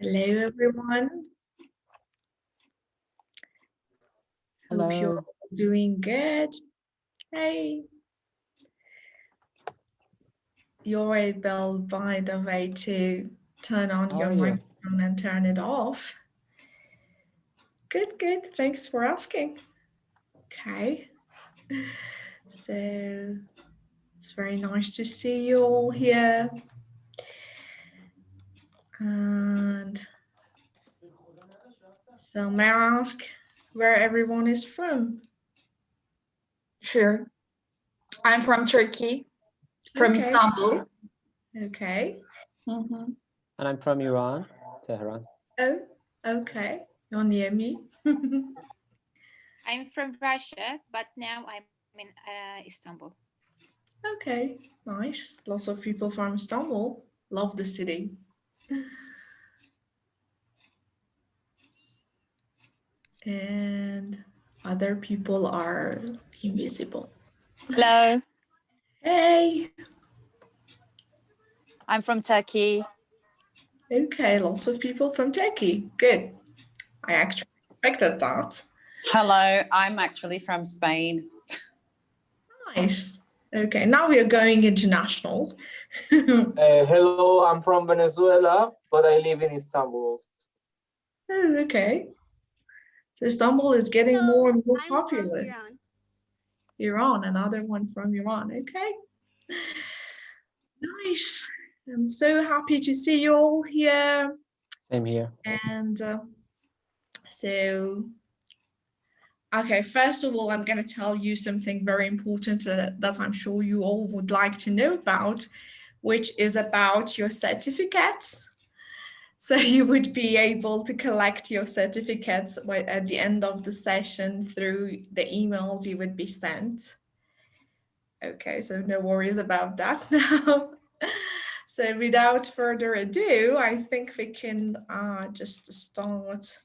Hello, everyone. Hello. Hope you're all doing good. Hey. You're able, by the way, to turn on How your are you? microphone and turn it off. Good, good. Thanks for asking. Okay. So it's very nice to see you all here. And so may I ask where everyone is from? Sure. I'm from Turkey, from Okay. Istanbul. Okay. Mhm. And I'm from Iran, Tehran. Oh, okay. You're near me. I'm from Russia, but now I'm in Istanbul. Okay, nice. Lots of people from Istanbul. Love the city. And other people are invisible. Hello, Hey, I'm from Turkey. okay, lots of people from Turkey. Good. I actually expected that. Hello, I'm actually from Spain. Nice. Okay, now we are going international. Hello, I'm from Venezuela, but I live in Istanbul. Oh, okay. So Istanbul is getting Hello, more and more I'm popular. from Iran. Iran, another one from Iran. Okay. Nice. I'm so happy to see you all here. Same here. And so, okay, first of all, I'm going to tell you something very important that I'm sure you all would like to know about, which is about your certificates. So you would be able to collect your certificates at the end of the session through the emails you would be sent. Okay, so no worries about that now. So without further ado, I think we can just start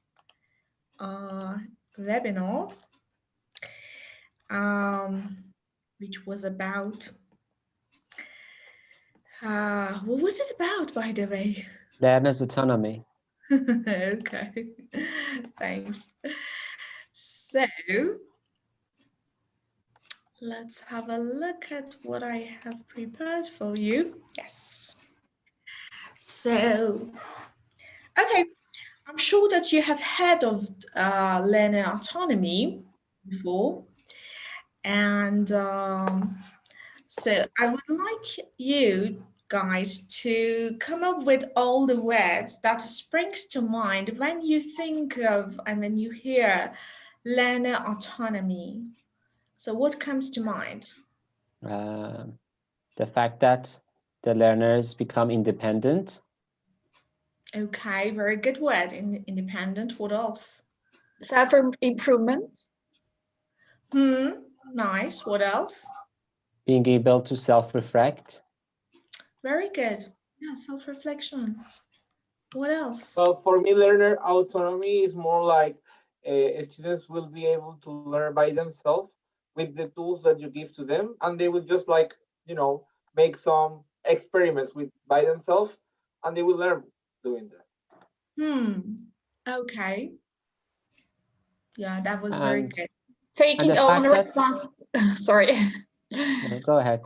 our webinar, which was about, what was it about, by the way? Learner's autonomy. Okay, thanks. So let's have a look at what I have prepared for you. Yes. So, okay, I'm sure that you have heard of learner autonomy before. And so I would like you guys to come up with all the words that springs to mind when you think of and when you hear learner autonomy. So what comes to mind? The fact that the learners become independent. Okay, very good word. Independent. What else? Self-improvement. Nice. What else? Being able to self-reflect. Very good. Yeah, self-reflection. What else? Well, for me, learner autonomy is more like students will be able to learn by themselves with the tools that you give to them, and they will just like, make some experiments by themselves, and they will learn doing that. Okay. Yeah, that was very good. Taking own sorry. No, go ahead.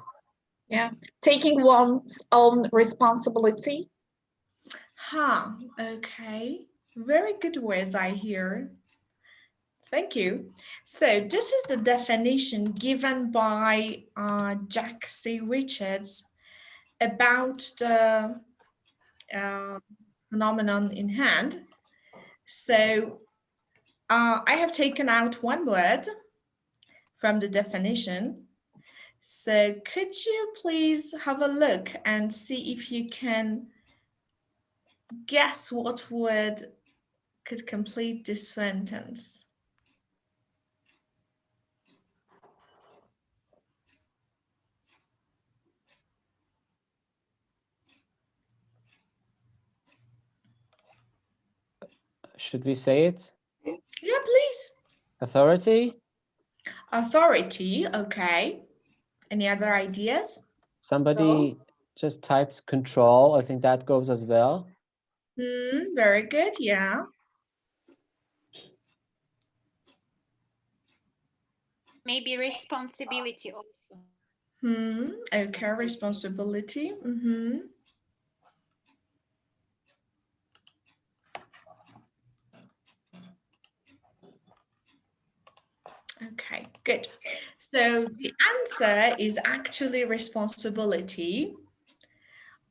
Yeah, taking one's own responsibility. Okay. Very good words I hear. Thank you. So this is the definition given by Jack C. Richards about the phenomenon in hand. So I have taken out one word from the definition. So could you please have a look and see if you can guess what word could complete this sentence? Should we say it? Yeah, please. Authority? Authority, okay. Any other ideas? Somebody just typed control. I think that goes as well. Very good, yeah. Maybe responsibility also. Okay, responsibility. Okay, good. So the answer is actually responsibility.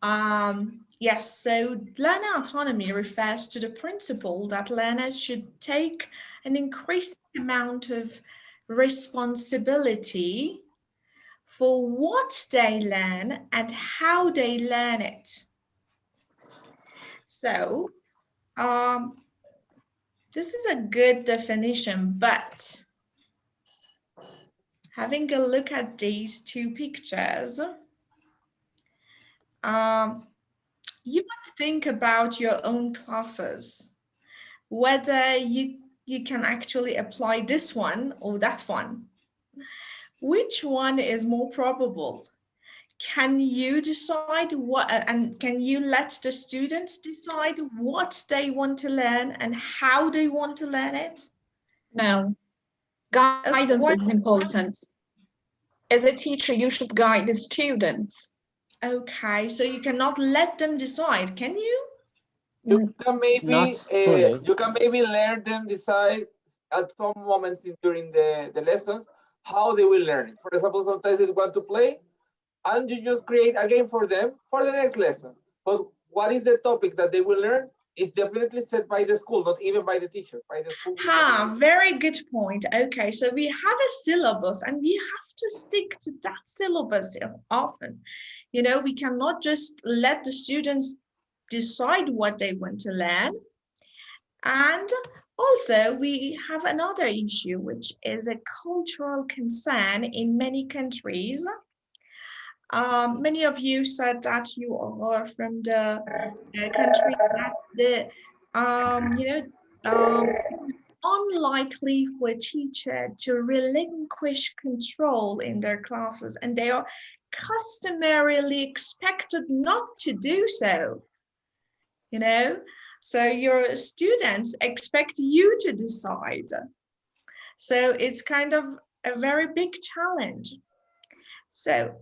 Yes, so learner autonomy refers to the principle that learners should take an increasing amount of responsibility for what they learn and how they learn it. So, this is a good definition, but having a look at these two pictures, you might think about your own classes, whether you can actually apply this one or that one. Which one is more probable? Can you decide what, and can you let the students decide what they want to learn and how they want to learn it? No. Guidance is important. As a teacher, you should guide the students. Okay, so you cannot let them decide, can you? You can maybe Not fully. you can maybe let them decide at some moments during the lessons how they will learn it. For example, sometimes they want to play, and you just create a game for them for the next lesson. But what is the topic that they will learn is definitely set by the school, not even by the teacher, by the school. Very good point. Okay, so we have a syllabus and we have to stick to that syllabus often. You know, we cannot just let the students decide what they want to learn. And also, we have another issue, which is a cultural concern in many countries. Many of you said that you are from the country that it's unlikely for a teacher to relinquish control in their classes, and they are customarily expected not to do so. You know, so your students expect you to decide. So it's kind of a very big challenge. So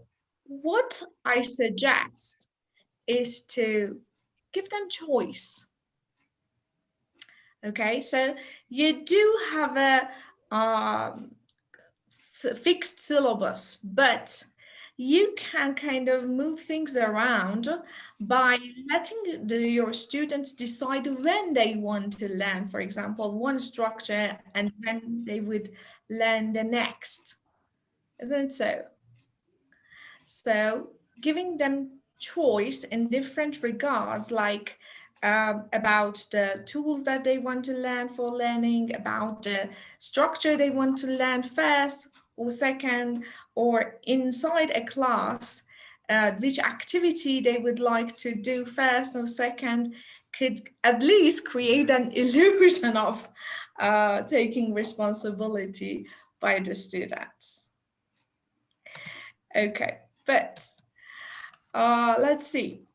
what I suggest is to give them choice. Okay, so you do have a fixed syllabus, but you can kind of move things around by letting your students decide when they want to learn, for example, one structure and when they would learn the next. Isn't it so? So giving them choice in different regards, like about the tools that they want to learn for learning, about the structure they want to learn first or second, or inside a class, which activity they would like to do first or second, could at least create an illusion of taking responsibility by the students. Okay, but let's see.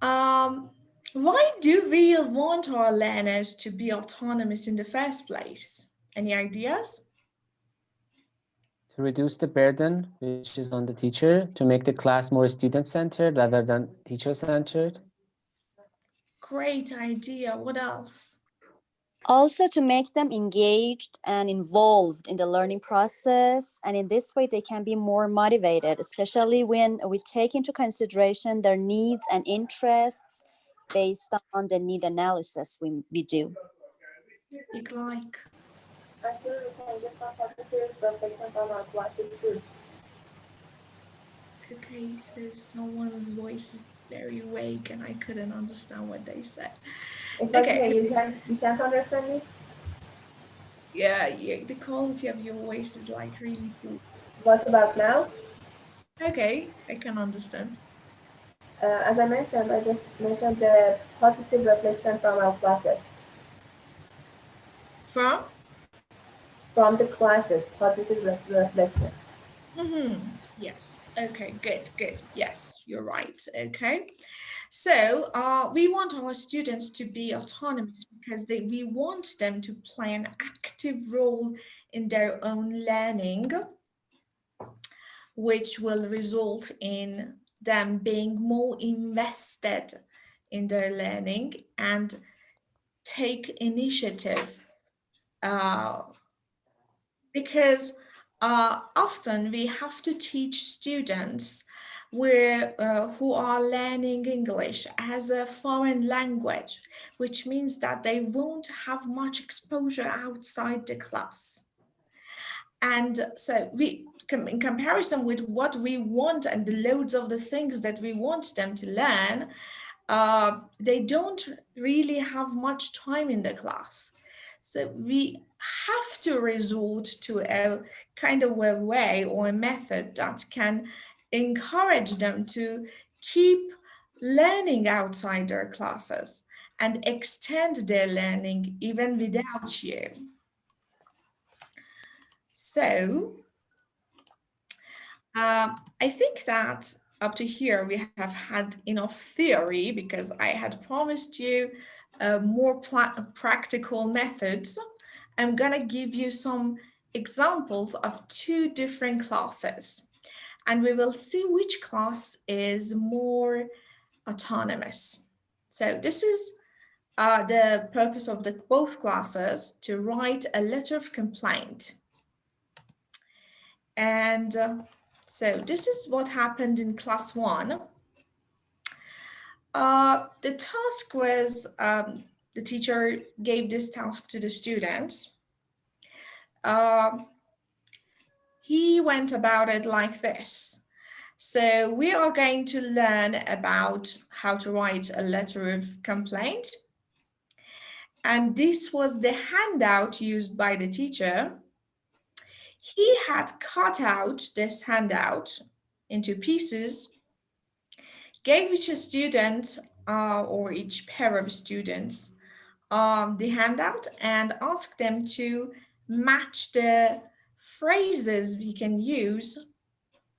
Why do we want our learners to be autonomous in the first place? Any ideas? To reduce the burden which is on the teacher, to make the class more student-centered rather than teacher-centered. Great idea. What else? Also to make them engaged and involved in the learning process. And in this way, they can be more motivated, especially when we take into consideration their needs and interests based on the need analysis we do. Big like. I feel we can get some positive reflection from our classes too. Okay, so someone's voice is very weak and I couldn't understand what they said. It's okay, you can't understand me? Yeah, the quality of your voice is like really cool. What about now? Okay, I can understand. As I mentioned, I just mentioned the positive reflection from our classes. From? From the classes, positive reflection. Yes. Okay, good, good. Yes, you're right. Okay. So we want our students to be autonomous because we want them to play an active role in their own learning, which will result in them being more invested in their learning and take initiative. Because often we have to teach students who are learning English as a foreign language, which means that they won't have much exposure outside the class. And so in comparison with what we want and the loads of the things that we want them to learn, they don't really have much time in the class. So we have to resort to a kind of a way or a method that can encourage them to keep learning outside their classes and extend their learning even without you. So I think that up to here we have had enough theory because I had promised you more practical methods. I'm gonna give you some examples of 2 different classes, and we will see which class is more autonomous. So this is the purpose of both classes, to write a letter of complaint. And so this is what happened in class 1. The task was, the teacher gave this task to the students. He went about it like this. So we are going to learn about how to write a letter of complaint. And this was the handout used by the teacher. He had cut out this handout into pieces, gave each student or each pair of students the handout and asked them to match the phrases we can use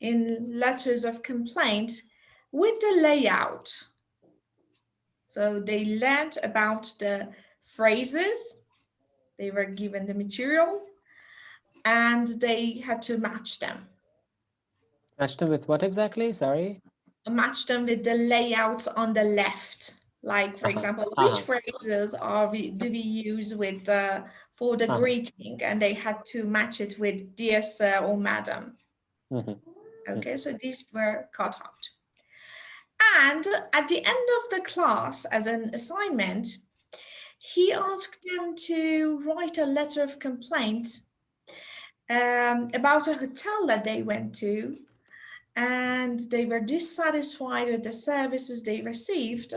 in letters of complaint with the layout. So they learned about the phrases, they were given the material, and they had to match them. Match them with what exactly? Sorry. Match them with the layouts on the left. Like, for example, which phrases do we use with for the greeting? And they had to match it with dear sir or madam. Okay, so these were cut out. And at the end of the class, as an assignment, he asked them to write a letter of complaint about a hotel that they went to, and they were dissatisfied with the services they received,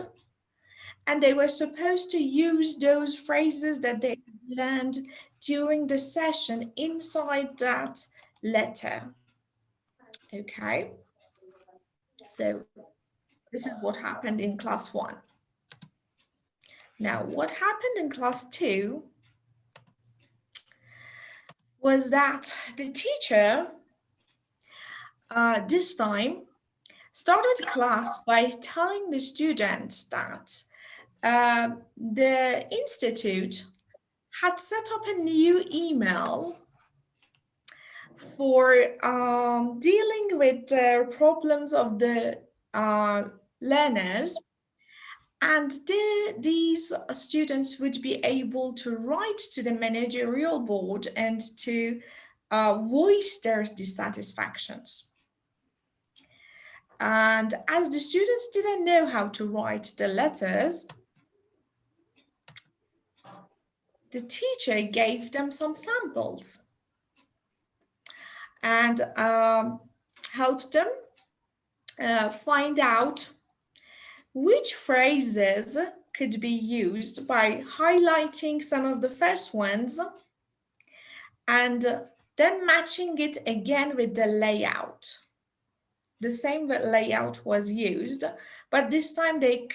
and they were supposed to use those phrases that they learned during the session inside that letter. Okay, so this is what happened in class 1. Now, what happened in class 2 was that the teacher this time started class by telling the students that the institute had set up a new email for dealing with the problems of the learners, and these students would be able to write to the managerial board and to voice their dissatisfactions. And as the students didn't know how to write the letters, the teacher gave them some samples and helped them find out which phrases could be used by highlighting some of the first ones and then matching it again with the layout. The same layout was used, but this time they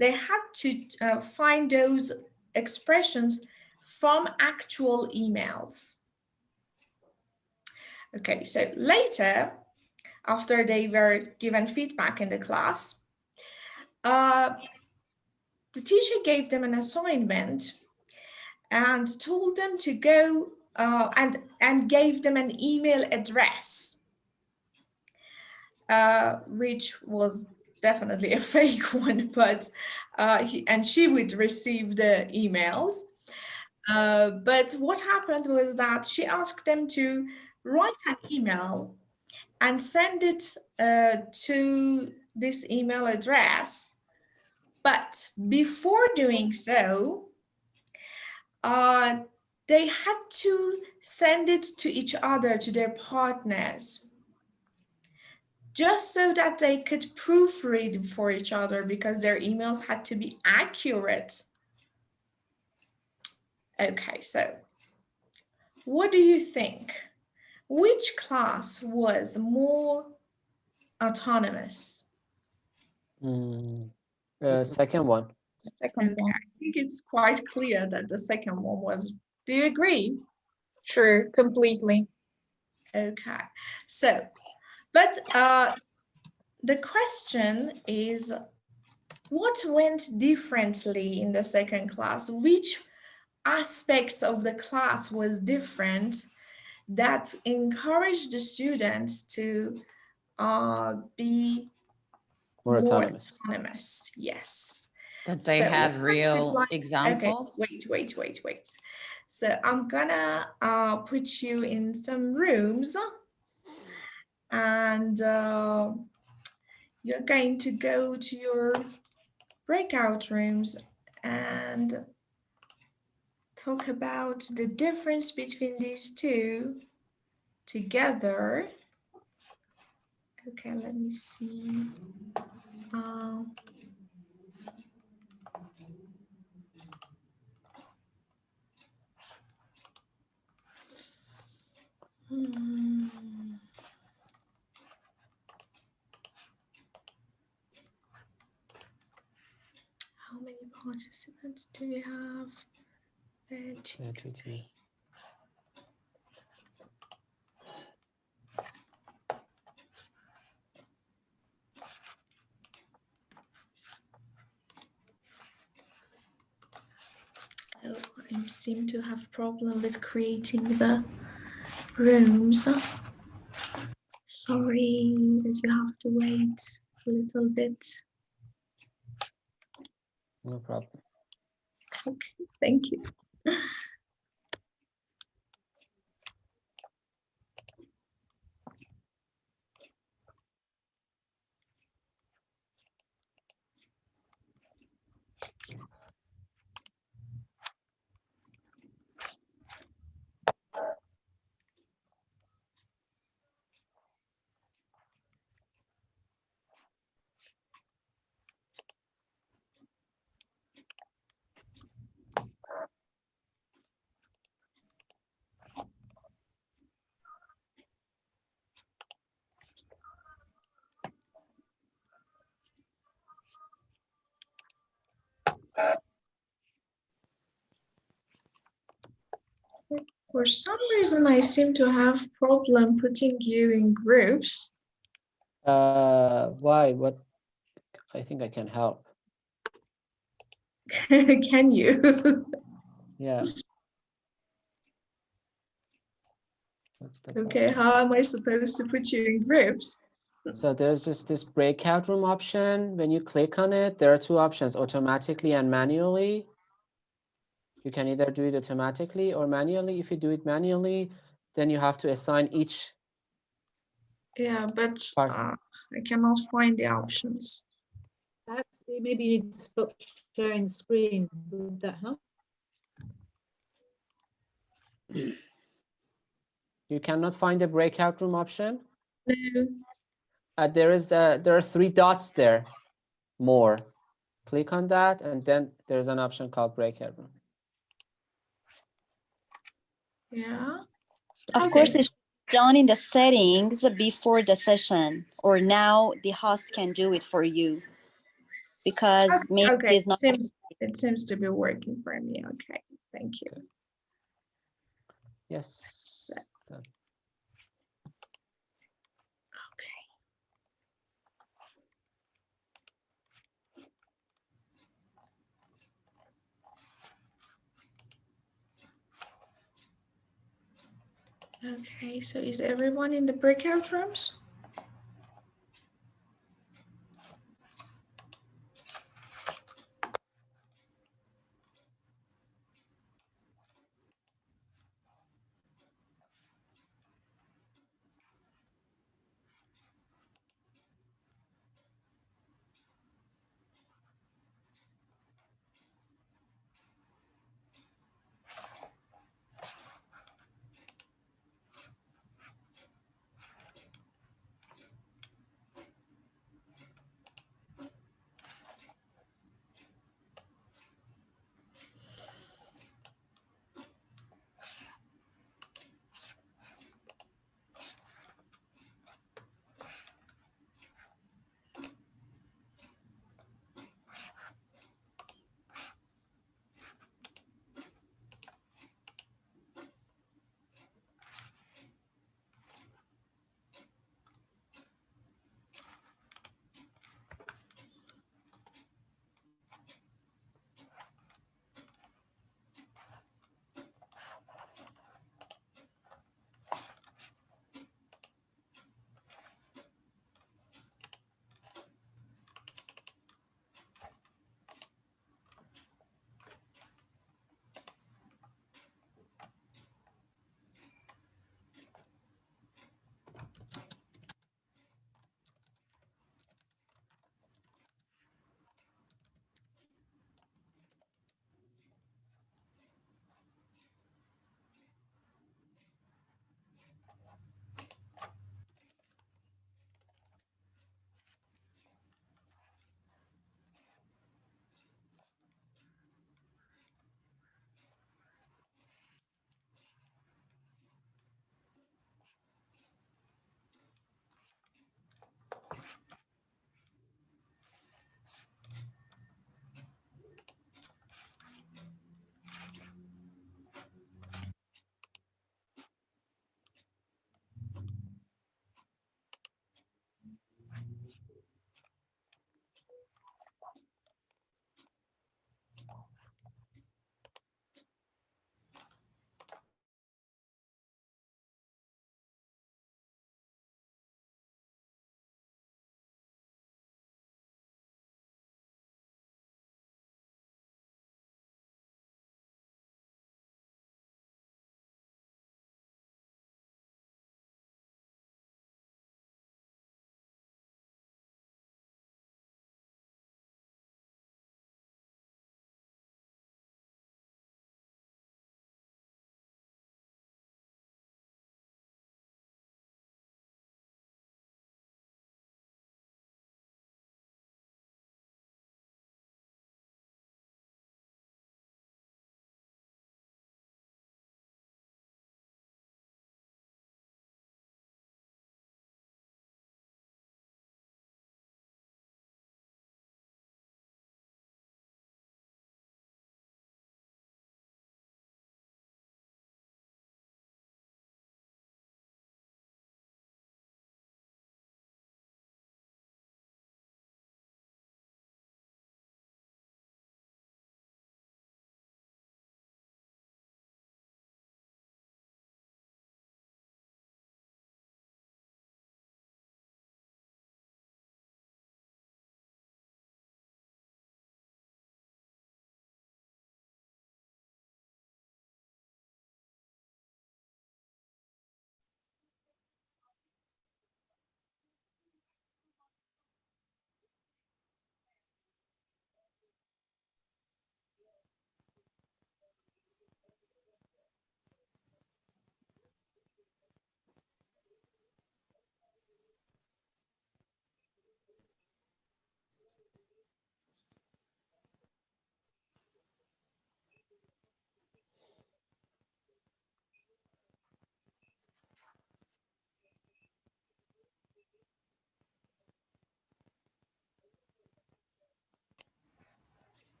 had to find those expressions from actual emails. Okay, so later after they were given feedback in the class, the teacher gave them an assignment and told them to go and gave them an email address, which was definitely a fake one, but she would receive the emails. But what happened was that she asked them to write an email and send it to this email address. But before doing so, they had to send it to each other, to their partners, just so that they could proofread for each other, because their emails had to be accurate. Okay, so what do you think? Which class was more autonomous? Second one. The second one. I think it's quite clear that the second one was. Do you agree? Sure, completely. Okay, so, but the question is, what went differently in the second class? Which aspects of the class was different that encouraged the students to be More more autonomous. autonomous? Yes. Did they So have what real Okay, examples? wait. So I'm gonna put you in some rooms, and you're going to go to your breakout rooms and talk about the difference between these two together. Okay, let me see. How many participants do we have? 30. Oh, I seem to have problem with creating the rooms. Sorry that you have to wait a little bit. No problem. Okay, thank you. For some reason, I seem to have problem putting you in groups. Why? What? I think I can help. Can you? Yeah. What's the Okay, problem? how am I supposed to put you in groups? So there's just this breakout room option. When you click on it, there are two options, automatically and manually. You can either do it automatically or manually. If you do it manually, then you have to assign each. Yeah, but Part. I cannot find the options. Perhaps maybe you need to stop sharing the screen. Would that help? You cannot find the breakout room option? No. There are three dots there. More. Click on that, and then there's an option called breakout room. Yeah. Of course, it's done in the settings before the session, or now the host can do it for you, because maybe Okay, it's not. it seems to be working for me. Okay, thank you. Okay. Yes. So, Done. okay. Okay, so is everyone in the breakout rooms?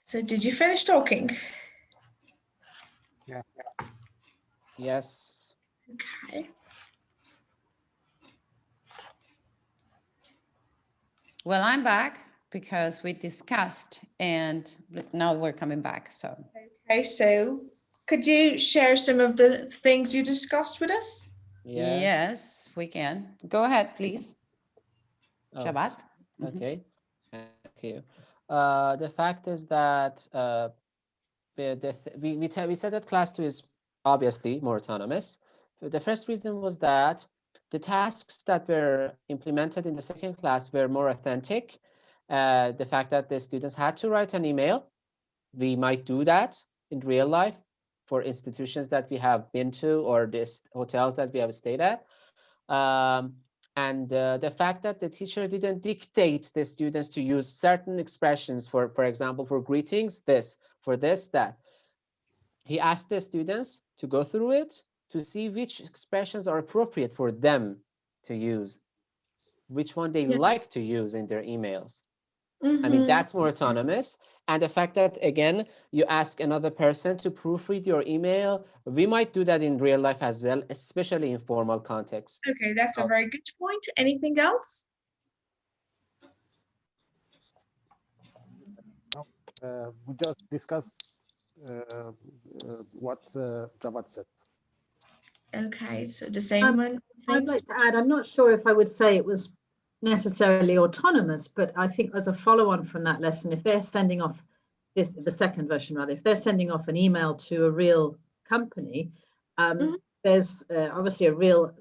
So did you finish talking? Yeah. Yes. Okay. Well, I'm back because we discussed and now we're coming back. So Okay, so Could you share some of the things you discussed with us? Yes, we can. Go ahead, please. Oh, Shabat. okay. Thank you. The fact is that we said that class 2 is obviously more autonomous. The first reason was that the tasks that were implemented in the second class were more authentic. The fact that the students had to write an email, we might do that in real life for institutions that we have been to or this hotels that we have stayed at. And the fact that the teacher didn't dictate the students to use certain expressions for example, for greetings, this, for this, that. He asked the students to go through it to see which expressions are appropriate for them to use, which one they like to use in their emails. I mean, that's more autonomous. And the fact that, again, you ask another person to proofread your email, we might do that in real life as well, especially in formal contexts. Okay, that's a very good point. Anything else? We just discussed what Javad said. Okay, so the same one. I'd like to add, I'm not sure if I would say it was necessarily autonomous, but I think as a follow-on from that lesson, if they're sending off this, the second version rather, if they're sending off an email to a real company, there's obviously a real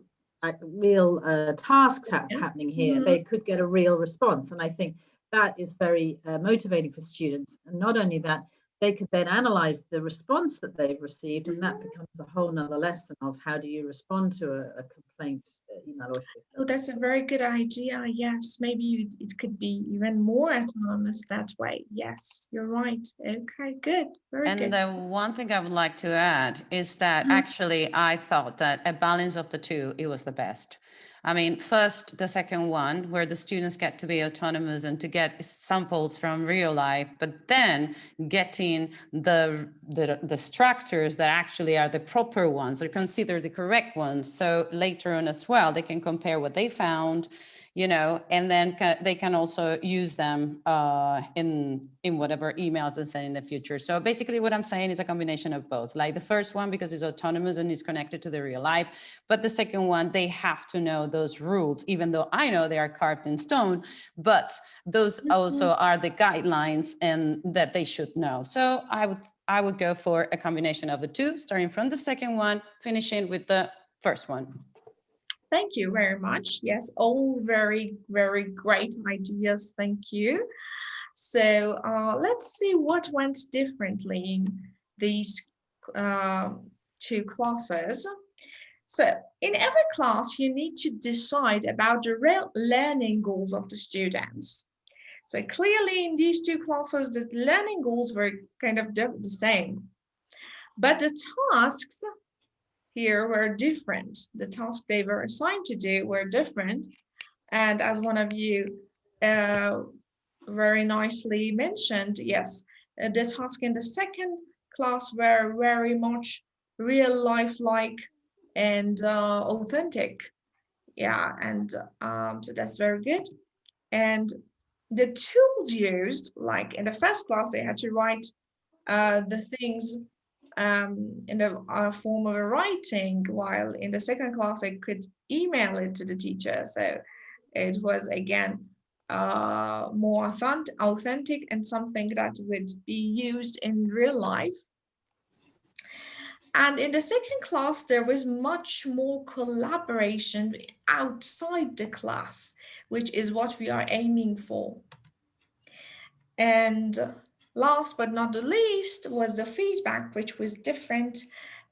task happening here. They could get a real response, and I think that is very motivating for students. And not only that, they could then analyze the response that they've received, and that becomes a whole nother lesson of how do you respond to a complaint email. Oh, that's a very good idea. Yes, maybe it could be even more autonomous that way. Yes, you're right. Okay, good. Very good. And the one thing I would like to add is that actually I thought that a balance of the two, it was the best. I mean, first, the second one, where the students get to be autonomous and to get samples from real life, but then getting the structures that actually are the proper ones, or considered the correct ones. So later on as well, they can compare what they found, you know, and then they can also use them in whatever emails they send in the future. So basically what I'm saying is a combination of both. Like the first one, because it's autonomous and is connected to the real life, but the second one, they have to know those rules, even though I know they are carved in stone, but those also are the guidelines and that they should know. So I would go for a combination of the two, starting from the second one, finishing with the first one. Thank you very much. Yes, all very, very great ideas. Thank you. So let's see what went differently in these two classes. So in every class, you need to decide about the real learning goals of the students. So clearly in these two classes, the learning goals were kind of the same, but the tasks here were different. The tasks they were assigned to do were different. And as one of you very nicely mentioned, yes, the tasks in the second class were very much real life-like and authentic. Yeah, and so that's very good. And the tools used, like in the first class, they had to write the things in the form of a writing, while in the second class I could email it to the teacher. So it was again more authentic and something that would be used in real life. And in the second class, there was much more collaboration outside the class, which is what we are aiming for. And last but not the least was the feedback, which was different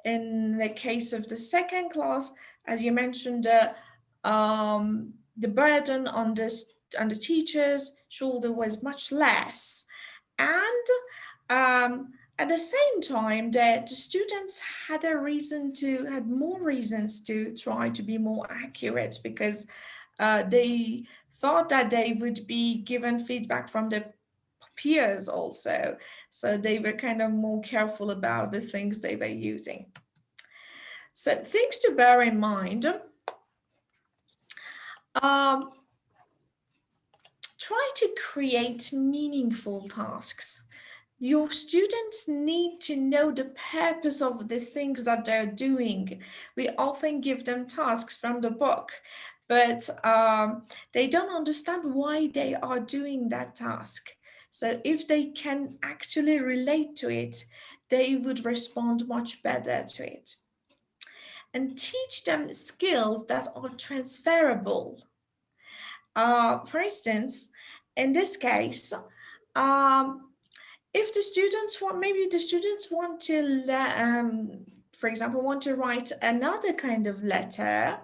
in the case of the second class. As you mentioned, the burden on the teacher's shoulder was much less. And at the same time, the students had more reasons to try to be more accurate, because they thought that they would be given feedback from the peers also. So they were kind of more careful about the things they were using. So things to bear in mind. Try to create meaningful tasks. your students need to know the purpose of the things that they're doing. We often give them tasks from the book, but they don't understand why they are doing that task. So if they can actually relate to it, they would respond much better to it. And teach them skills that are transferable. For instance, in this case, if the students want, maybe the students want to, for example, want to write another kind of letter,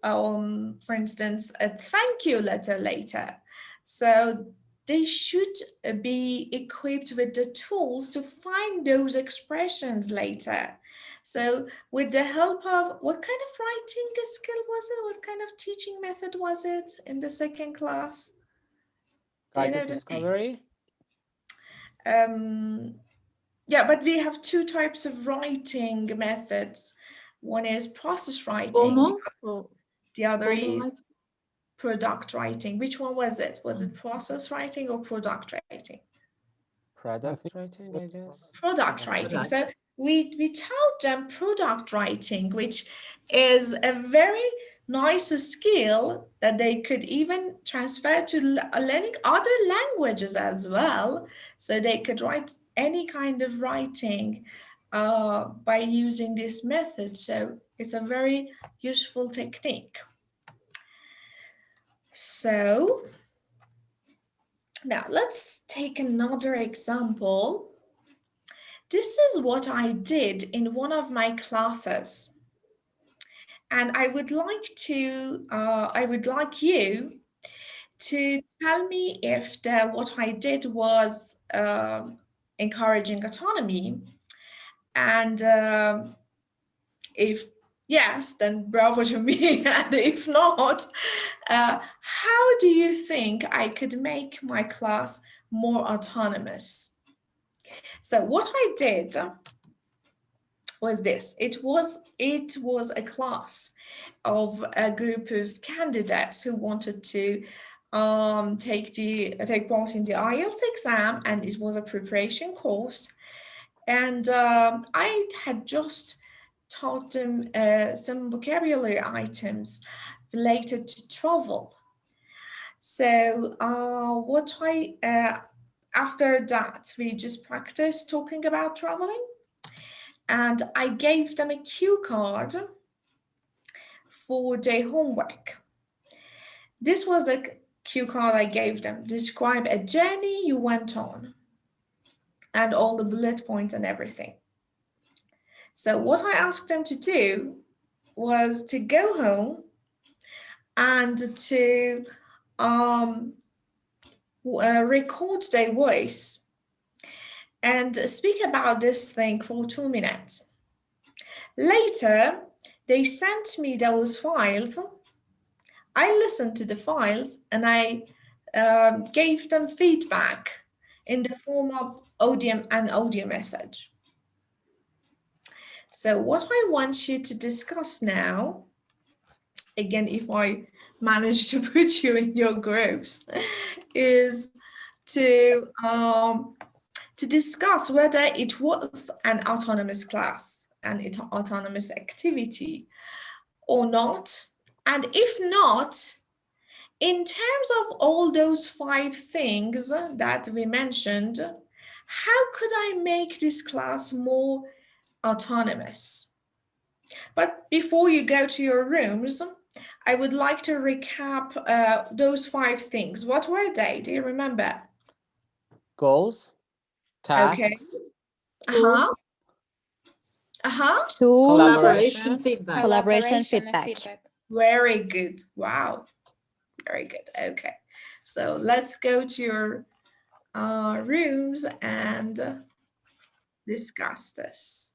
for instance, a thank you letter later. So they should be equipped with the tools to find those expressions later. So with the help of, what kind of writing skill was it? What kind of teaching method was it in the second class? Do you know Guided the discovery? name? Yeah, but we have two types of writing methods. One is process writing, Formal or the other formal is writing? product writing. Which one was it? Was it process writing or product writing? Product writing, I guess. Product writing. So Product. we taught them product writing, which is a very nice skill that they could even transfer to learning other languages as well. So they could write any kind of writing by using this method. So it's a very useful technique. So now let's take another example. This is what I did in one of my classes. And I would like you to tell me if what I did was encouraging autonomy. And if yes, then bravo to me. And if not, how do you think I could make my class more autonomous? So what I did was this. It was a class of a group of candidates who wanted to take part in the IELTS exam, and it was a preparation course. And I had just taught them some vocabulary items related to travel. So after that, we just practiced talking about traveling. And I gave them a cue card for their homework. This was the cue card I gave them. Describe a journey you went on and all the bullet points and everything. So what I asked them to do was to go home and to record their voice and speak about this thing for 2 minutes. Later, they sent me those files. I listened to the files and I gave them feedback in the form of audio message. So what I want you to discuss now, again, if I manage to put you in your groups, is to discuss whether it was an autonomous class and an autonomous activity or not. And if not, in terms of all those 5 things that we mentioned, how could I make this class more autonomous? But before you go to your rooms, I would like to recap those 5 things. What were they? Do you remember? Goals, tasks, Okay. Uh-huh. Uh-huh. Tools, Collaboration, feedback. collaboration, and feedback. Very good. Wow. Very good. Okay. So let's go to your rooms and discuss this.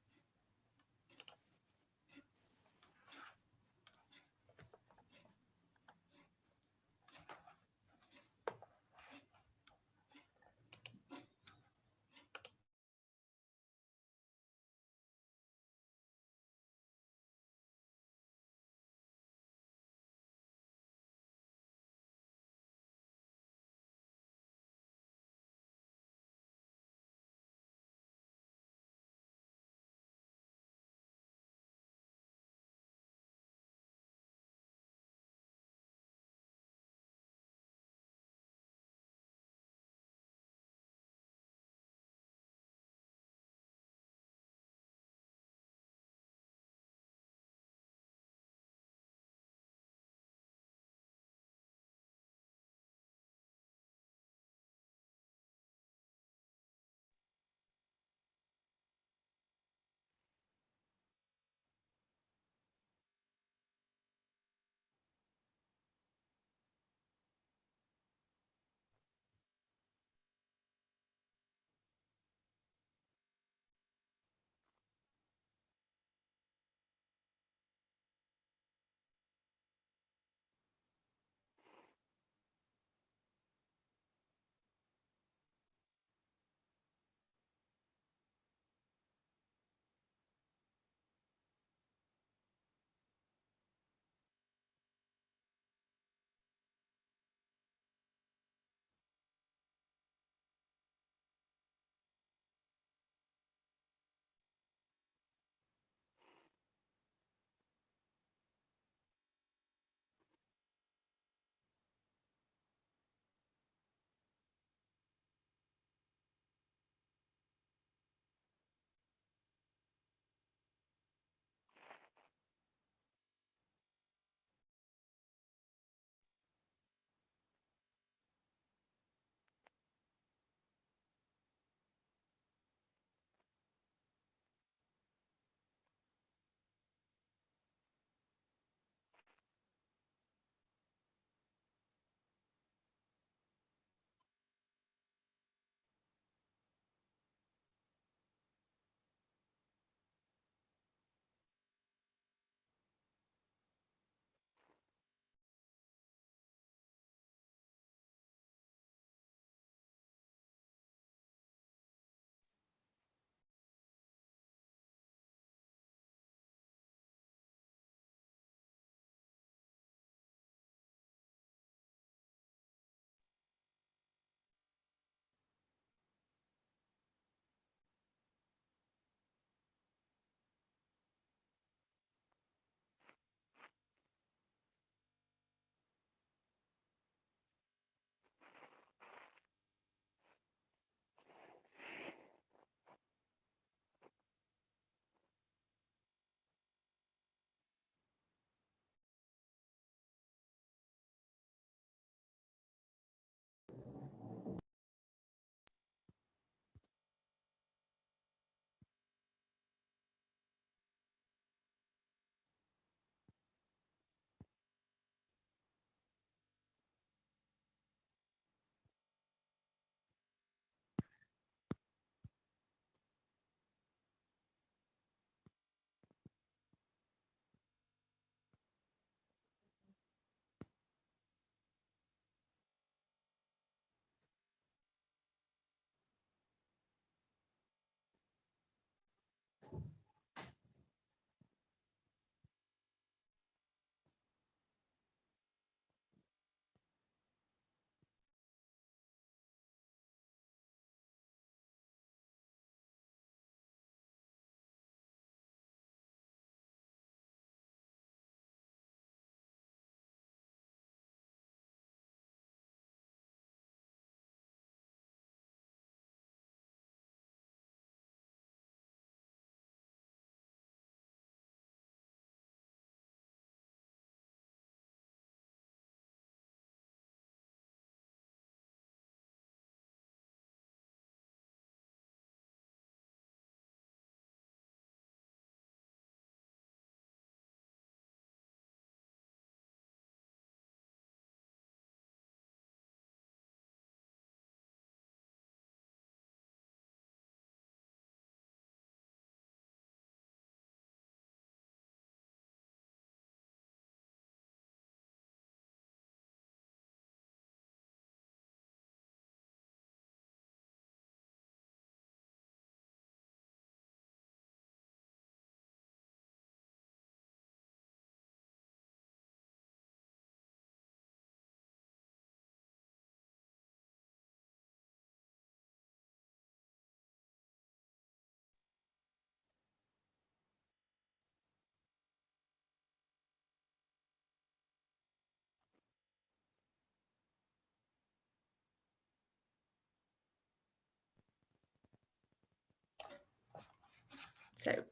So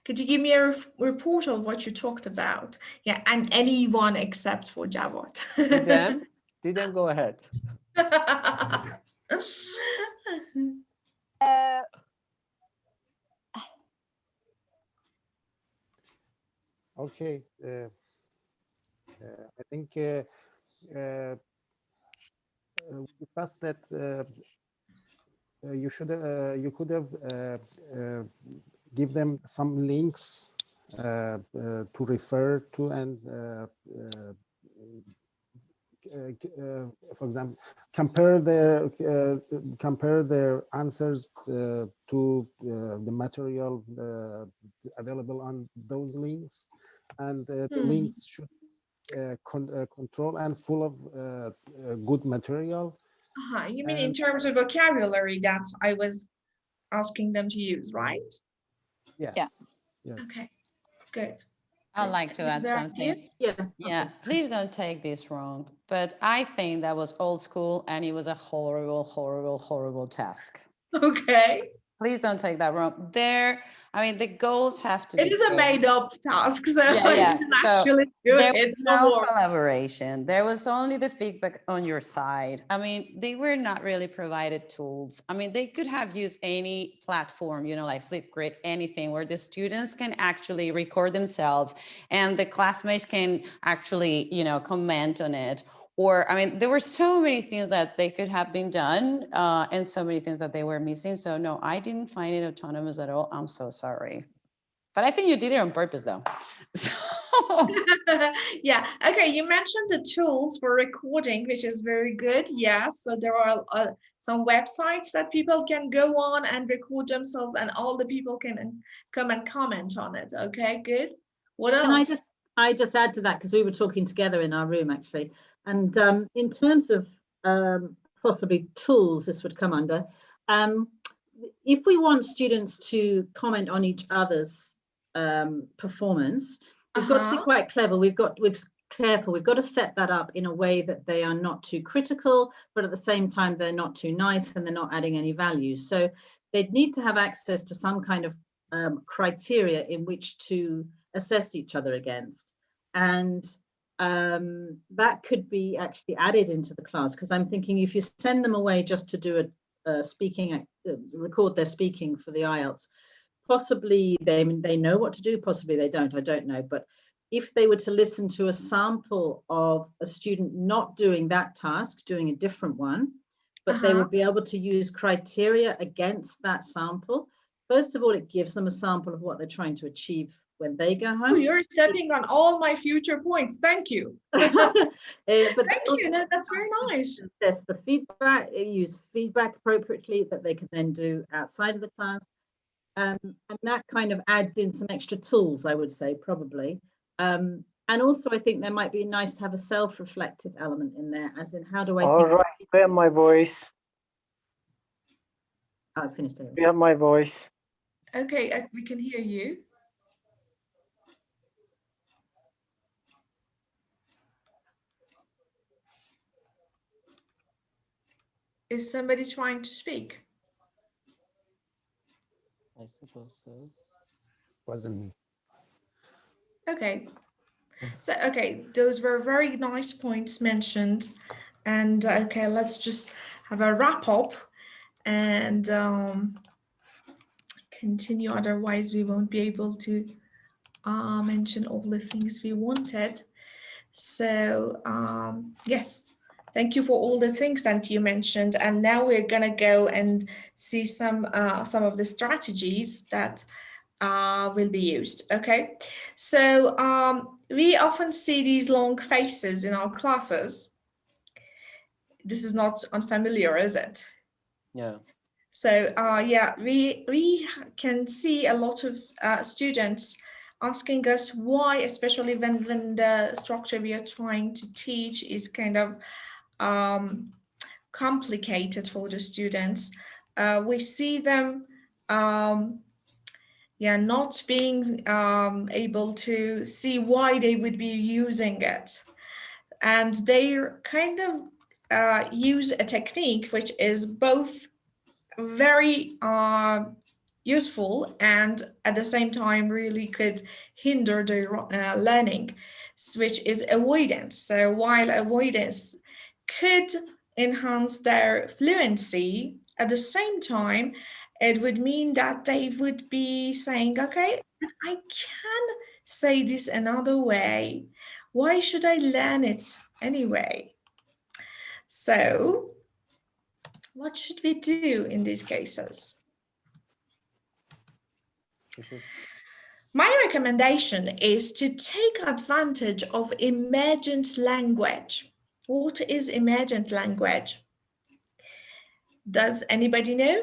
could you give me a report of what you talked about? Yeah, and anyone except for Javad. Didn't go ahead. Okay. I think we discussed that you could have give them some links to refer to, and for example, compare their answers to the material available on those links, and the links should control and full of good material. You mean in terms of vocabulary that I was asking them to use, right? Yes. Yeah. Yes. Okay, good. I'd like to add something. Yeah. Yeah, please don't take this wrong, but I think that was old school and it was a horrible, horrible, horrible task. Okay. Please don't take that wrong. I mean, the goals have to be It is a good. made-up task, so Yeah, I yeah. can So actually do there it. was No no more. collaboration. There was only the feedback on your side. I mean, they were not really provided tools. I mean, they could have used any platform, you know, like Flipgrid, anything where the students can actually record themselves and the classmates can actually, you know, comment on it. Or, I mean, there were so many things that they could have been done and so many things that they were missing. So no, I didn't find it autonomous at all. I'm so sorry. But I think you did it on purpose though. So. Yeah, okay, you mentioned the tools for recording, which is very good. Yes, so there are some websites that people can go on and record themselves, and all the people can come and comment on it. Okay, good. What else? Can I just add to that, because we were talking together in our room actually, and in terms of possibly tools this would come under, if we want students to comment on each other's performance, we've got to be quite clever. We've got to set that up in a way that they are not too critical, but at the same time they're not too nice and they're not adding any value. So they'd need to have access to some kind of criteria in which to assess each other against, and that could be actually added into the class, because I'm thinking if you send them away just to do record their speaking for the IELTS, possibly they know what to do, possibly they don't, I don't know, but if they were to listen to a sample of a student not doing that task, doing a different one, but they would be able to use criteria against that sample. First of all, it gives them a sample of what they're trying to achieve when they go home. Oh, you're stepping on all my future points. Thank you. But thank you. No, that's very nice. Assess the feedback, use feedback appropriately that they can then do outside of the class. And that kind of adds in some extra tools, I would say, probably. And also, I think there might be nice to have a self-reflective element in there, as in how do I All right, we have my voice. I finished it. We have my voice. Okay, we can hear you. Is somebody trying to speak? I suppose so. Wasn't me. Okay. So, okay, those were very nice points mentioned. And okay, let's just have a wrap up and continue. Otherwise, we won't be able to mention all the things we wanted. So, yes, thank you for all the things that you mentioned. And now we're gonna go and see some of the strategies that will be used. Okay, so we often see these long faces in our classes. This is not unfamiliar, is it? Yeah. So yeah, we can see a lot of students asking us why, especially when the structure we are trying to teach is kind of complicated for the students. We see them not being able to see why they would be using it. And they kind of use a technique which is both very useful and at the same time really could hinder the learning, which is avoidance. So while avoidance could enhance their fluency, at the same time, it would mean that they would be saying, okay, I can say this another way. Why should I learn it anyway? So, what should we do in these cases? My recommendation is to take advantage of emergent language. What is emergent language? Does anybody know?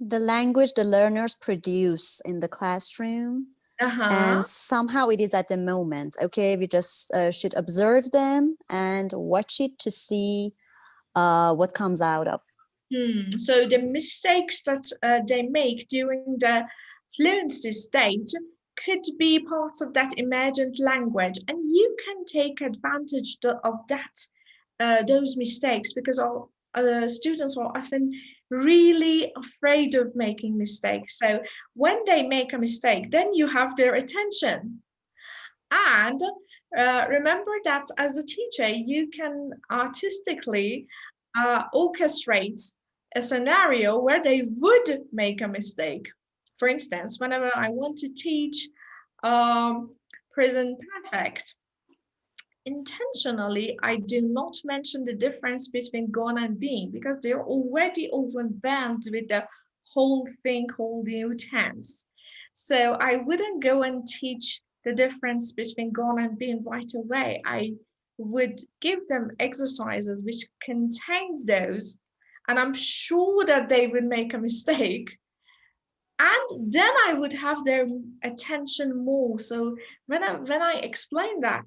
The language the learners produce in the classroom. And somehow it is at the moment. Okay, we just should observe them and watch it to see what comes out of. So the mistakes that they make during the fluency stage could be parts of that emergent language, and you can take advantage of that, those mistakes, because our students are often really afraid of making mistakes. So when they make a mistake, then you have their attention. And remember that as a teacher, you can artistically orchestrate a scenario where they would make a mistake. For instance, whenever I want to teach present perfect, intentionally, I do not mention the difference between gone and been, because they're already overwhelmed with the whole thing, whole new tense. So I wouldn't go and teach the difference between gone and been right away. I would give them exercises which contains those, and I'm sure that they would make a mistake. And then I would have their attention more. So when I explain that,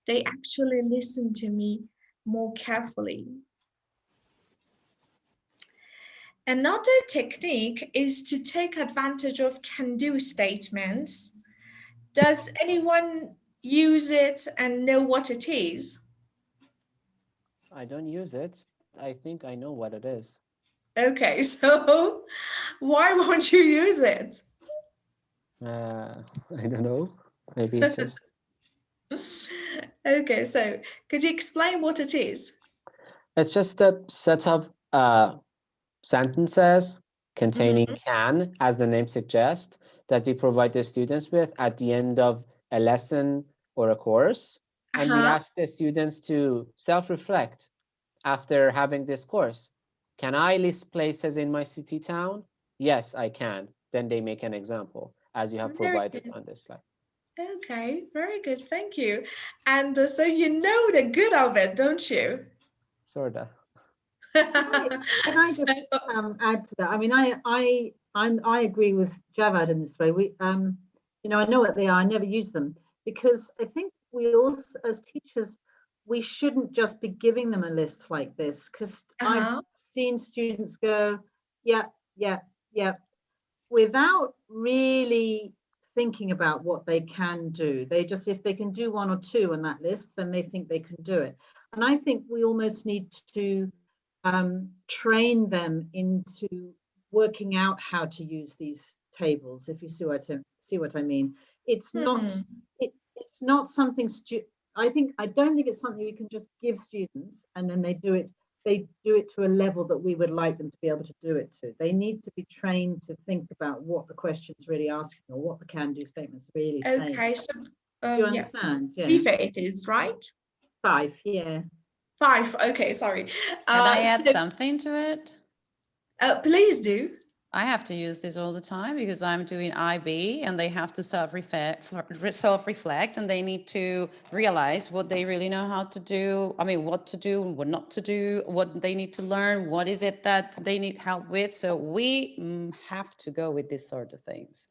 they actually listen to me more carefully. Another technique is to take advantage of can-do statements. Does anyone use it and know what it is? I don't use it, but I think I know what it is. Okay, so why won't you use it? I don't know. Maybe it's just... Okay, so could you explain what it is? It's just a set of sentences containing can, as the name suggests, that we provide the students with at the end of a lesson or a course. And we ask the students to self-reflect after having this course. Can I list places in my city town? Yes, I can. Then they make an example, as you have provided on this slide. Okay, very good, thank you. And so you know the good of it, don't you? Sorta. Can I just add to that? I mean, I agree with Javad in this way. We, you know, I know what they are. I never use them because I think we also, as teachers, we shouldn't just be giving them a list like this, because I've seen students go, yeah, without really thinking about what they can do. They just, if they can do one or two on that list, then they think they can do it. And I think we almost need to train them into working out how to use these tables, if you see what I mean. It's not it's not something I don't think it's something we can just give students and then they do it to a level that we would like them to be able to do it to. They need to be trained to think about what the question's really asking or what the can-do statement's really saying. Okay, so do you understand? Yeah. It is, right? 5, yeah. 5, okay, sorry. Can I add something to it? Please do. I have to use this all the time because I'm doing IB and they have to self-reflect and they need to realize what they really know how to do. I mean, what to do, what not to do, what they need to learn, what is it that they need help with. So we have to go with this sort of things.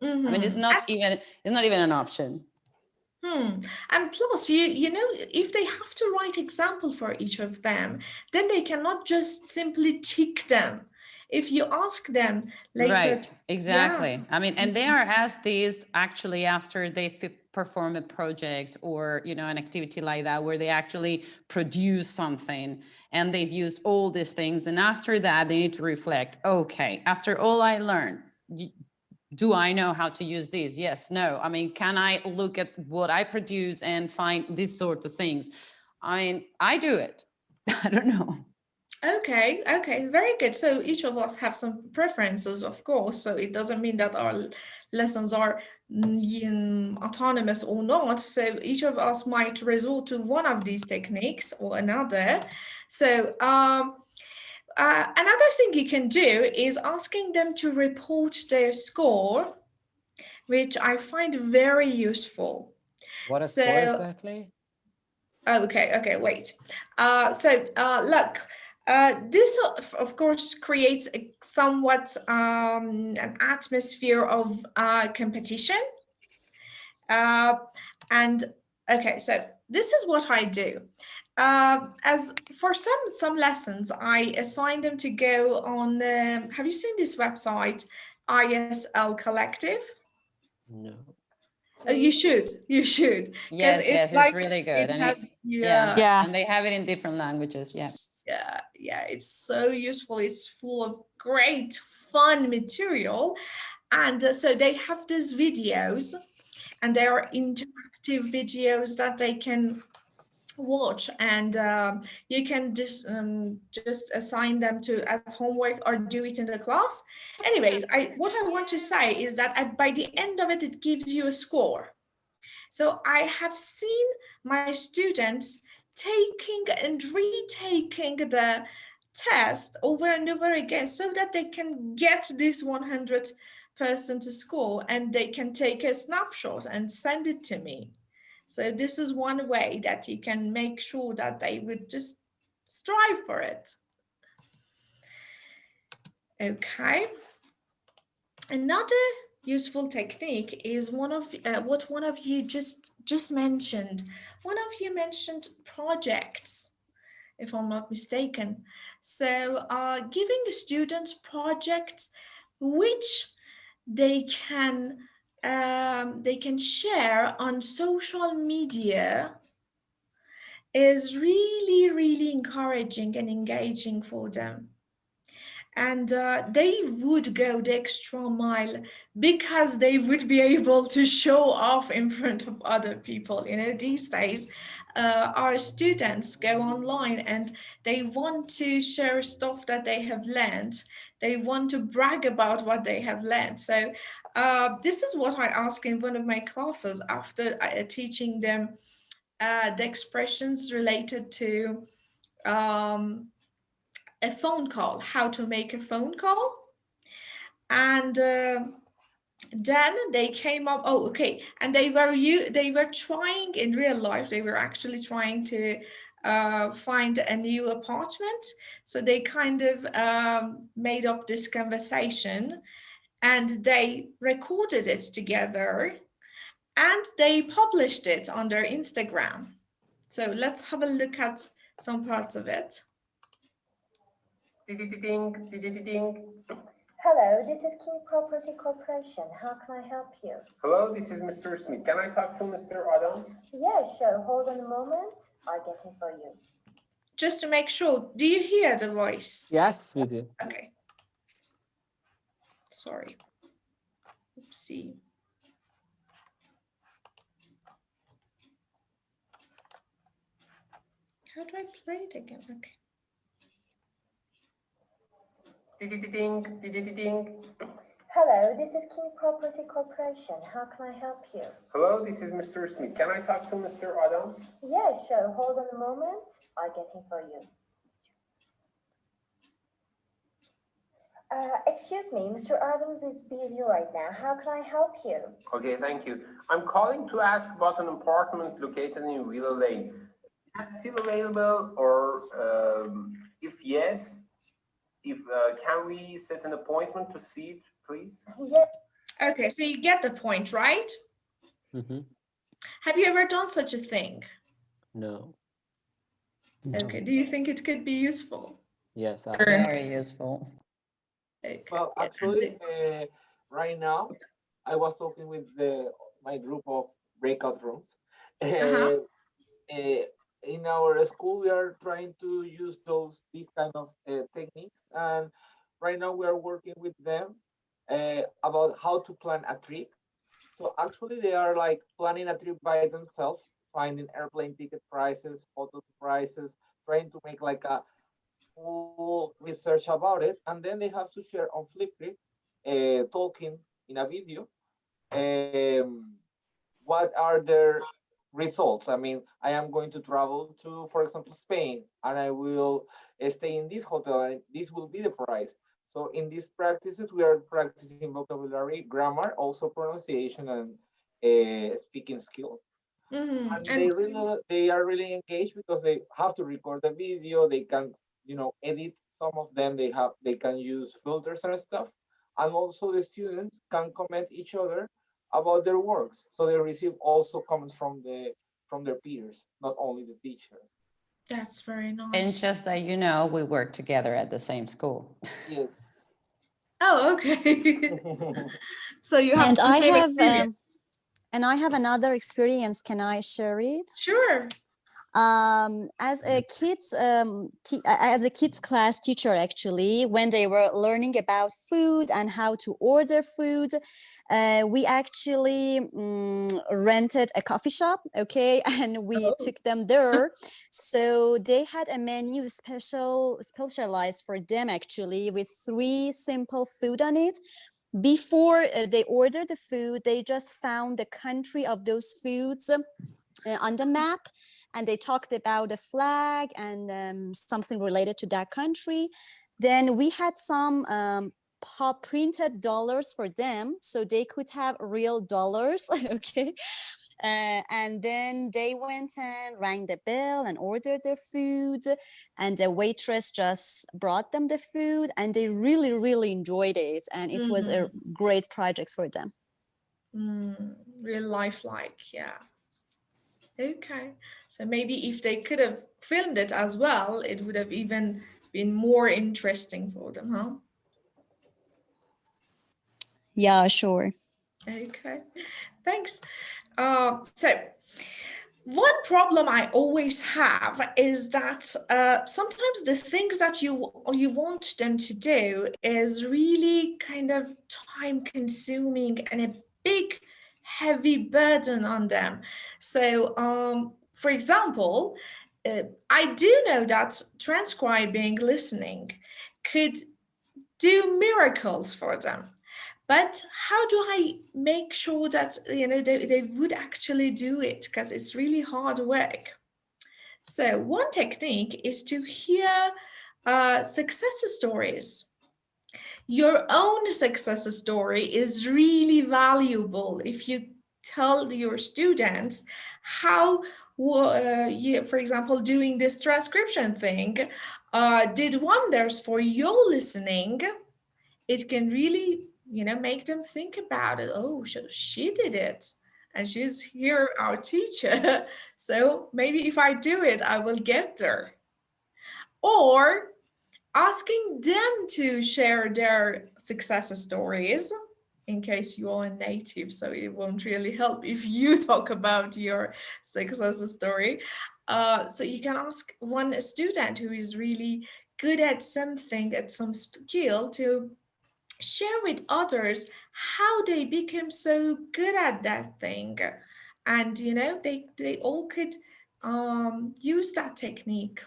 I mean, it's not even an option. And plus, you know, if they have to write example for each of them, then they cannot just simply tick them. if you ask them later, right, exactly. I mean, and they are asked these actually after they perform a project or, you know, an activity like that, where they actually produce something and they've used all these things. And after that, they need to reflect, okay, after all I learned, do I know how to use these? Yes, no. I mean, can I look at what I produce and find these sort of things? I mean, I do it. I don't know. Okay, very good. So each of us have some preferences, of course. So it doesn't mean that our lessons are autonomous or not. So each of us might resort to one of these techniques or another. So another thing you can do is asking them to report their score, which I find very useful. What a score exactly? Okay, wait. Look, this of course creates a somewhat an atmosphere of competition. And okay, so this is what I do. As for some lessons, I assign them to go on. Have you seen this website, ISL Collective? No. You should. Yes, it's it's really good. It And has, yeah, and they have it in different languages. Yeah. Yeah, it's so useful. It's full of great fun material. And so they have these videos, and they are interactive videos that they can watch, and you can just assign them to as homework or do it in the class. Anyways, what I want to say is that by the end of it, it gives you a score. So I have seen my students taking and retaking the test over and over again so that they can get this 100% score, and they can take a snapshot and send it to me. So this is one way that you can make sure that they would just strive for it. Okay. Another useful technique is what one of you just mentioned. One of you mentioned projects, if I'm not mistaken. So giving the students projects which they can share on social media is really, really encouraging and engaging for them. And they would go the extra mile because they would be able to show off in front of other people. You know, these days, our students go online and they want to share stuff that they have learned. They want to brag about what they have learned. So this is what I ask in one of my classes after teaching them the expressions related to a phone call, how to make a phone call. And then they came up, and they were trying in real life, they were actually trying to find a new apartment. So they kind of made up this conversation, and they recorded it together, and they published it on their Instagram. So let's have a look at some parts of it. Hello, this is King Property Corporation. How can I help you? Hello, this is Mr. Smith. Can I talk to Mr. Adams? Yeah, sure. Hold on a moment. I'll get him for you. Just to make sure, do you hear the voice? Yes, we do. Okay. Sorry. Oopsie. How do I play it again? Okay. Hello, this is King Property Corporation. How can I help you? Hello, this is Mr. Smith. Can I talk to Mr. Adams? Yeah, sure. Hold on a moment. I'll get him for you. Excuse me, Mr. Adams is busy right now. How can I help you? Okay, thank you. I'm calling to ask about an apartment located in Willow Lane. Is that still available, or if yes, can we set an appointment to see it, please? Yeah. Okay, so you get the point, right? Mm-hmm. Have you ever done such a thing? No. Okay, do you think it could be useful? Yes, very useful. Okay. Well, actually, right now, I was talking with my group of breakout rooms. Uh-huh. Uh, in our school, we are trying to use these kind of techniques, and right now we are working with them about how to plan a trip. So actually, they are like planning a trip by themselves, finding airplane ticket prices, hotel prices, trying to make like a full research about it, and then they have to share on Flipgrid, talking in a video, um, what are their results. I mean, I am going to travel to, for example, Spain, and I will stay in this hotel, and this will be the price. So in these practices, we are practicing vocabulary, grammar, also pronunciation and speaking skills. And they are really engaged because they have to record the video. They can, edit some of them. They can use filters and stuff, and also the students can comment each other about their works. So they receive also comments from their peers, not only the teacher. That's very And nice. just that we work together at the same school. Yes. Oh, okay. So you have And the I same have experience. and I have another experience. Can I share it? Sure. As a kids class teacher, actually, when they were learning about food and how to order food, we actually rented a coffee shop, okay, and we took them there. So they had a menu specialized for them, actually, with 3 simple food on it. Before they ordered the food, they just found the country of those foods on the map, and they talked about the flag and something related to that country. Then we had some printed dollars for them, so they could have real dollars. Okay. And then they went and rang the bell and ordered their food, and the waitress just brought them the food, and they really, really enjoyed it, and it was a great project for them. Real life-like, yeah. Okay, so maybe if they could have filmed it as well, it would have even been more interesting for them, huh? Yeah, sure. Okay, thanks. So one problem I always have is that sometimes the things that you want them to do is really kind of time-consuming and a big, heavy burden on them. So, for example, I do know that transcribing, listening could do miracles for them. But how do I make sure that they would actually do it? Because it's really hard work. So one technique is to hear success stories. Your own success story is really valuable if you tell your students how you, for example, doing this transcription thing did wonders for your listening. It can really, make them think about it. Oh, she did it, and she's here, our teacher. So maybe if I do it, I will get there. Or asking them to share their success stories, in case you're a native, so it won't really help if you talk about your success story. So you can ask one student who is really good at something, at some skill, to share with others how they became so good at that thing. And they all could use that technique.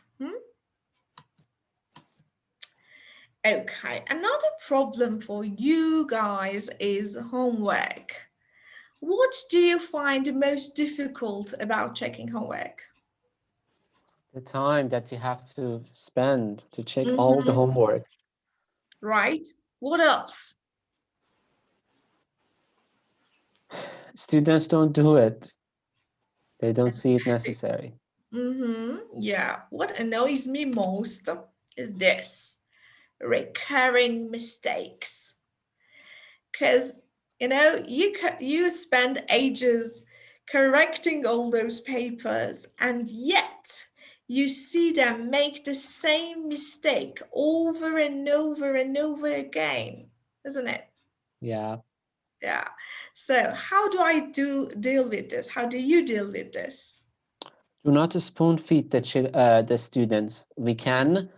Okay, another problem for you guys is homework. What do you find most difficult about checking homework? The time that you have to spend to check all the homework. Right. What else? Students don't do it. They don't see it necessary. Yeah. What annoys me most is this: recurring mistakes. Because you spend ages correcting all those papers, and yet you see them make the same mistake over and over and over again, isn't it? Yeah. Yeah. So how do I deal with this? How do you deal with this? Do not spoon feed the students. We can,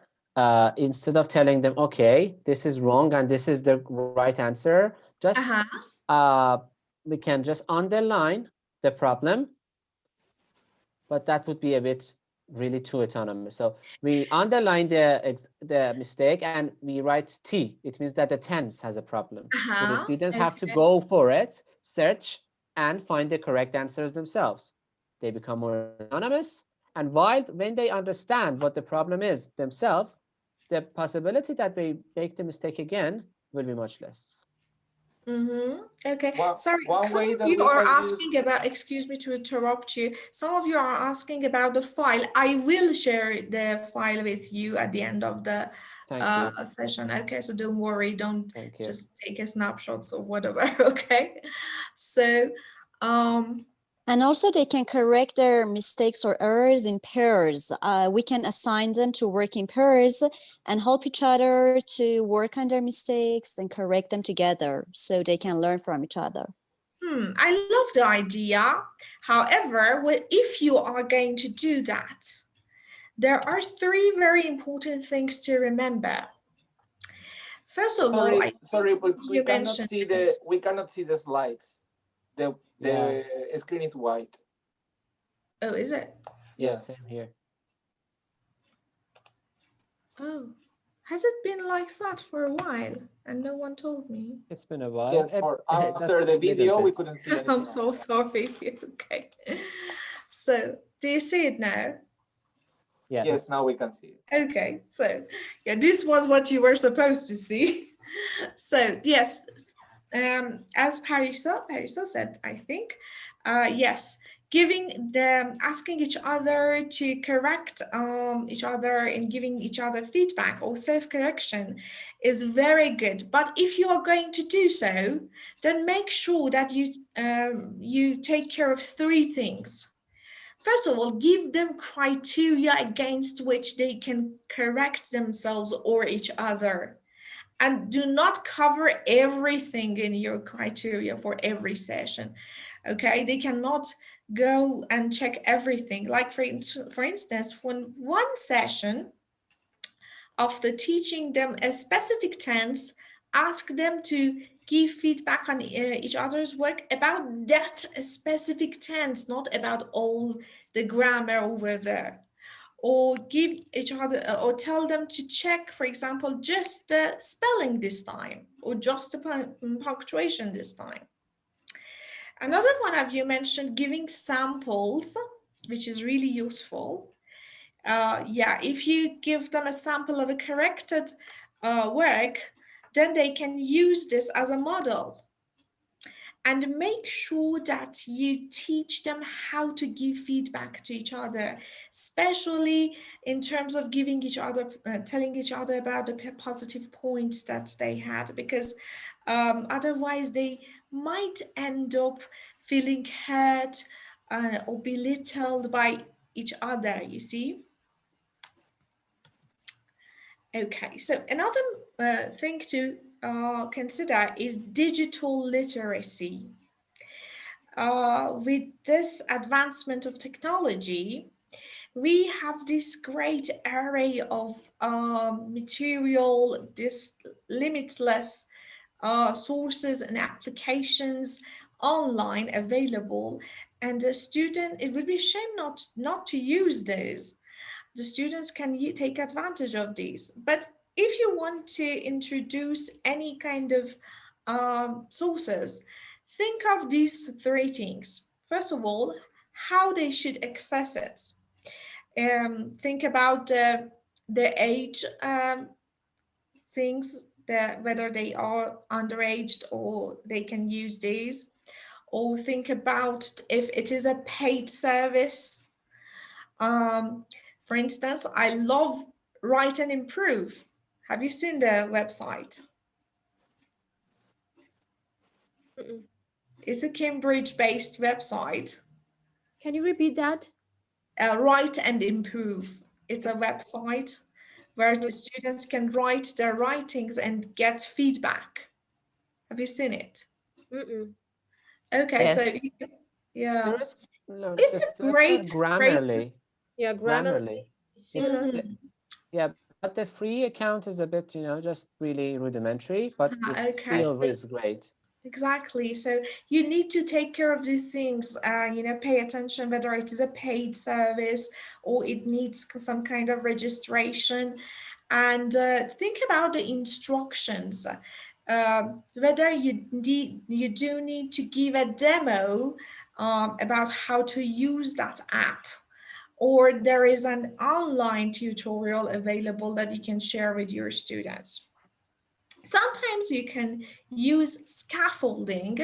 instead of telling them, okay, this is wrong and this is the right answer, just we can just underline the problem, but that would be a bit really too autonomous. So we underline the mistake and we write T. It means that the tense has a problem. So the students have to go for it, search, and find the correct answers themselves. They become more autonomous. And when they understand what the problem is themselves, the possibility that they make the mistake again will be much less. Okay. Sorry, one some way of that you we are can asking about, excuse me to interrupt you. Some of you are asking about the file. I will share the file with you at the end of the session. Okay, so don't worry, don't just take a snapshots or whatever. Okay. So, and also they can correct their mistakes or errors in pairs. We can assign them to work in pairs and help each other to work on their mistakes and correct them together so they can learn from each other. I love the idea. However, if you are going to do that, there are 3 very important things to remember. First of all, sorry, but we cannot see this. we cannot see the slides. The screen is white. Oh, is it? Yes, same here. Oh, has it been like that for a while and no one told me? It's been a while. Yes, after the video we couldn't see anything. I'm so sorry. Okay. So, do you see it now? Yes, now we can see it. Okay, so yeah, this was what you were supposed to see. So yes, as Parisa said, I think, yes, asking each other to correct each other and giving each other feedback or self-correction is very good. But if you are going to do so, then make sure that you take care of 3 things. First of all, give them criteria against which they can correct themselves or each other. And do not cover everything in your criteria for every session. Okay, they cannot go and check everything. Like for instance, when one session, after teaching them a specific tense, ask them to give feedback on each other's work about that specific tense, not about all the grammar over there. Or give each other, or tell them to check, for example, just the spelling this time, or just the punctuation this time. Another one of you mentioned giving samples, which is really useful. Yeah, if you give them a sample of a corrected work, then they can use this as a model. And make sure that you teach them how to give feedback to each other, especially in terms of giving each other, telling each other about the positive points that they had, because otherwise they might end up feeling hurt or belittled by each other, you see. Okay, so another thing to consider is digital literacy. With this advancement of technology, we have this great array of material, this limitless sources and applications online available, and the student, it would be a shame not to use these. The students can take advantage of these. But if you want to introduce any kind of sources, think of these 3 things. First of all, how they should access it. Think about the age things, whether they are underage or they can use these. Or think about if it is a paid service. For instance, I love Write and Improve. Have you seen the website? It's a Cambridge-based website. Can you repeat that? Write and Improve. It's a website where the students can write their writings and get feedback. Have you seen it? Okay, Yes. so yeah, There is, no, it's this a great, Grammarly. Yeah, Grammarly. It's Yeah, but the free account is a bit, just really rudimentary, but it okay. still So is great. exactly. So you need to take care of these things, pay attention whether it is a paid service or it needs some kind of registration. And think about the instructions. Whether you do need to give a demo about how to use that app, or there is an online tutorial available that you can share with your students. Sometimes you can use scaffolding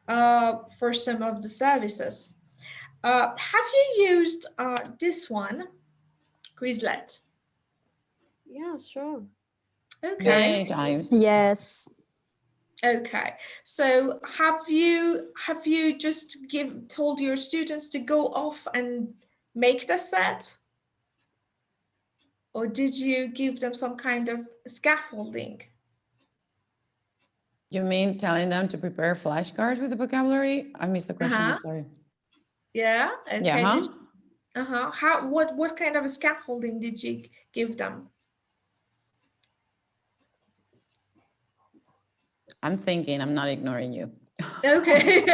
for some of the services. Have you used this one, Quizlet? Yeah, sure. Okay. Many times. Yes. Okay. So have you just told your students to go off and make the set? Or did you give them some kind of scaffolding? You mean telling them to prepare flashcards with the vocabulary? I missed the question. I'm sorry. Yeah. Okay. Yeah. What kind of a scaffolding did you give them? I'm thinking. I'm not ignoring you. Okay.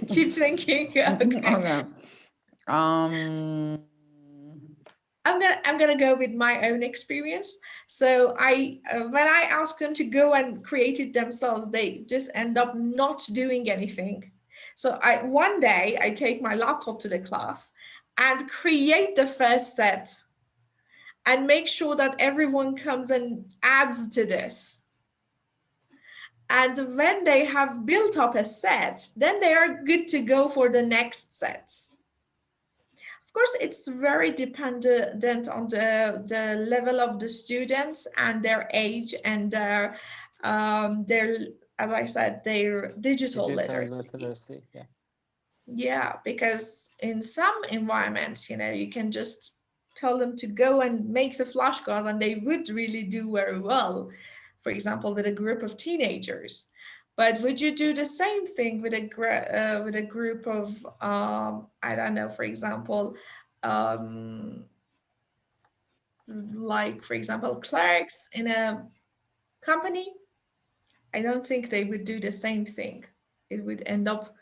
Keep thinking. Okay. Okay. I'm gonna go with my own experience. So when I ask them to go and create it themselves, they just end up not doing anything. So one day I take my laptop to the class and create the first set and make sure that everyone comes and adds to this. And when they have built up a set, then they are good to go for the next sets. Of course, it's very dependent on the level of the students and their age and their, as I said, their digital literacy. Yeah. Yeah, because in some environments, you can just tell them to go and make the flashcards and they would really do very well. For example, with a group of teenagers. But would you do the same thing with a group of I don't know, for example, like for example, clerks in a company? I don't think they would do the same thing. It would end up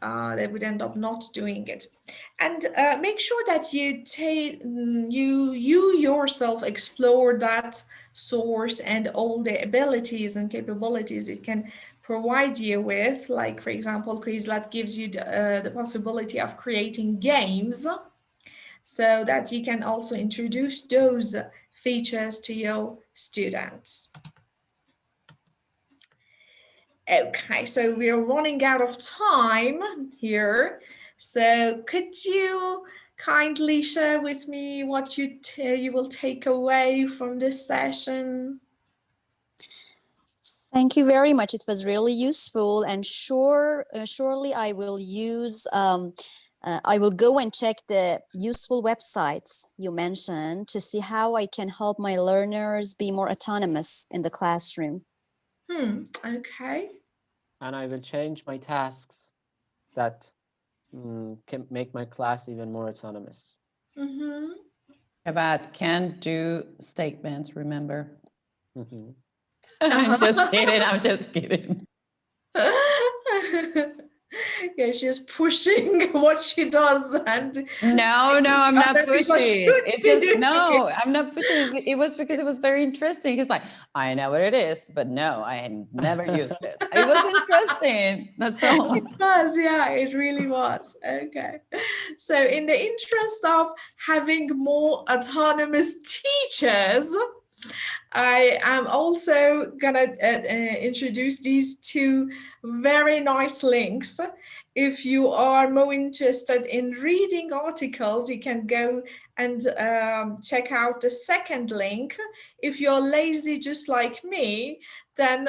they would end up not doing it. And make sure that you yourself explore that source and all the abilities and capabilities it can provide you with. Like, for example, Quizlet gives you the possibility of creating games so that you can also introduce those features to your students. Okay, so we're running out of time here. So could you kindly share with me what you will take away from this session? Thank you very much. It was really useful, and surely I will use. I will go and check the useful websites you mentioned to see how I can help my learners be more autonomous in the classroom. Okay. And I will change my tasks that can make my class even more autonomous. About can do statements, remember? I'm just kidding. I'm just kidding. Yeah, she's pushing what she does, and no, I'm not pushing. It's just no, it. I'm not pushing it. It was because it was very interesting. It's like I know what it is, but no, I had never used it. It was interesting. That's all. It was, yeah, it really was. Okay, so in the interest of having more autonomous teachers, I am also gonna introduce these two very nice links. If you are more interested in reading articles, you can go and check out the second link. If you're lazy just like me, then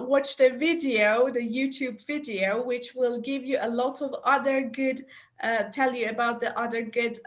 watch the video, the YouTube video, which will give you a lot of other good tell you about the other good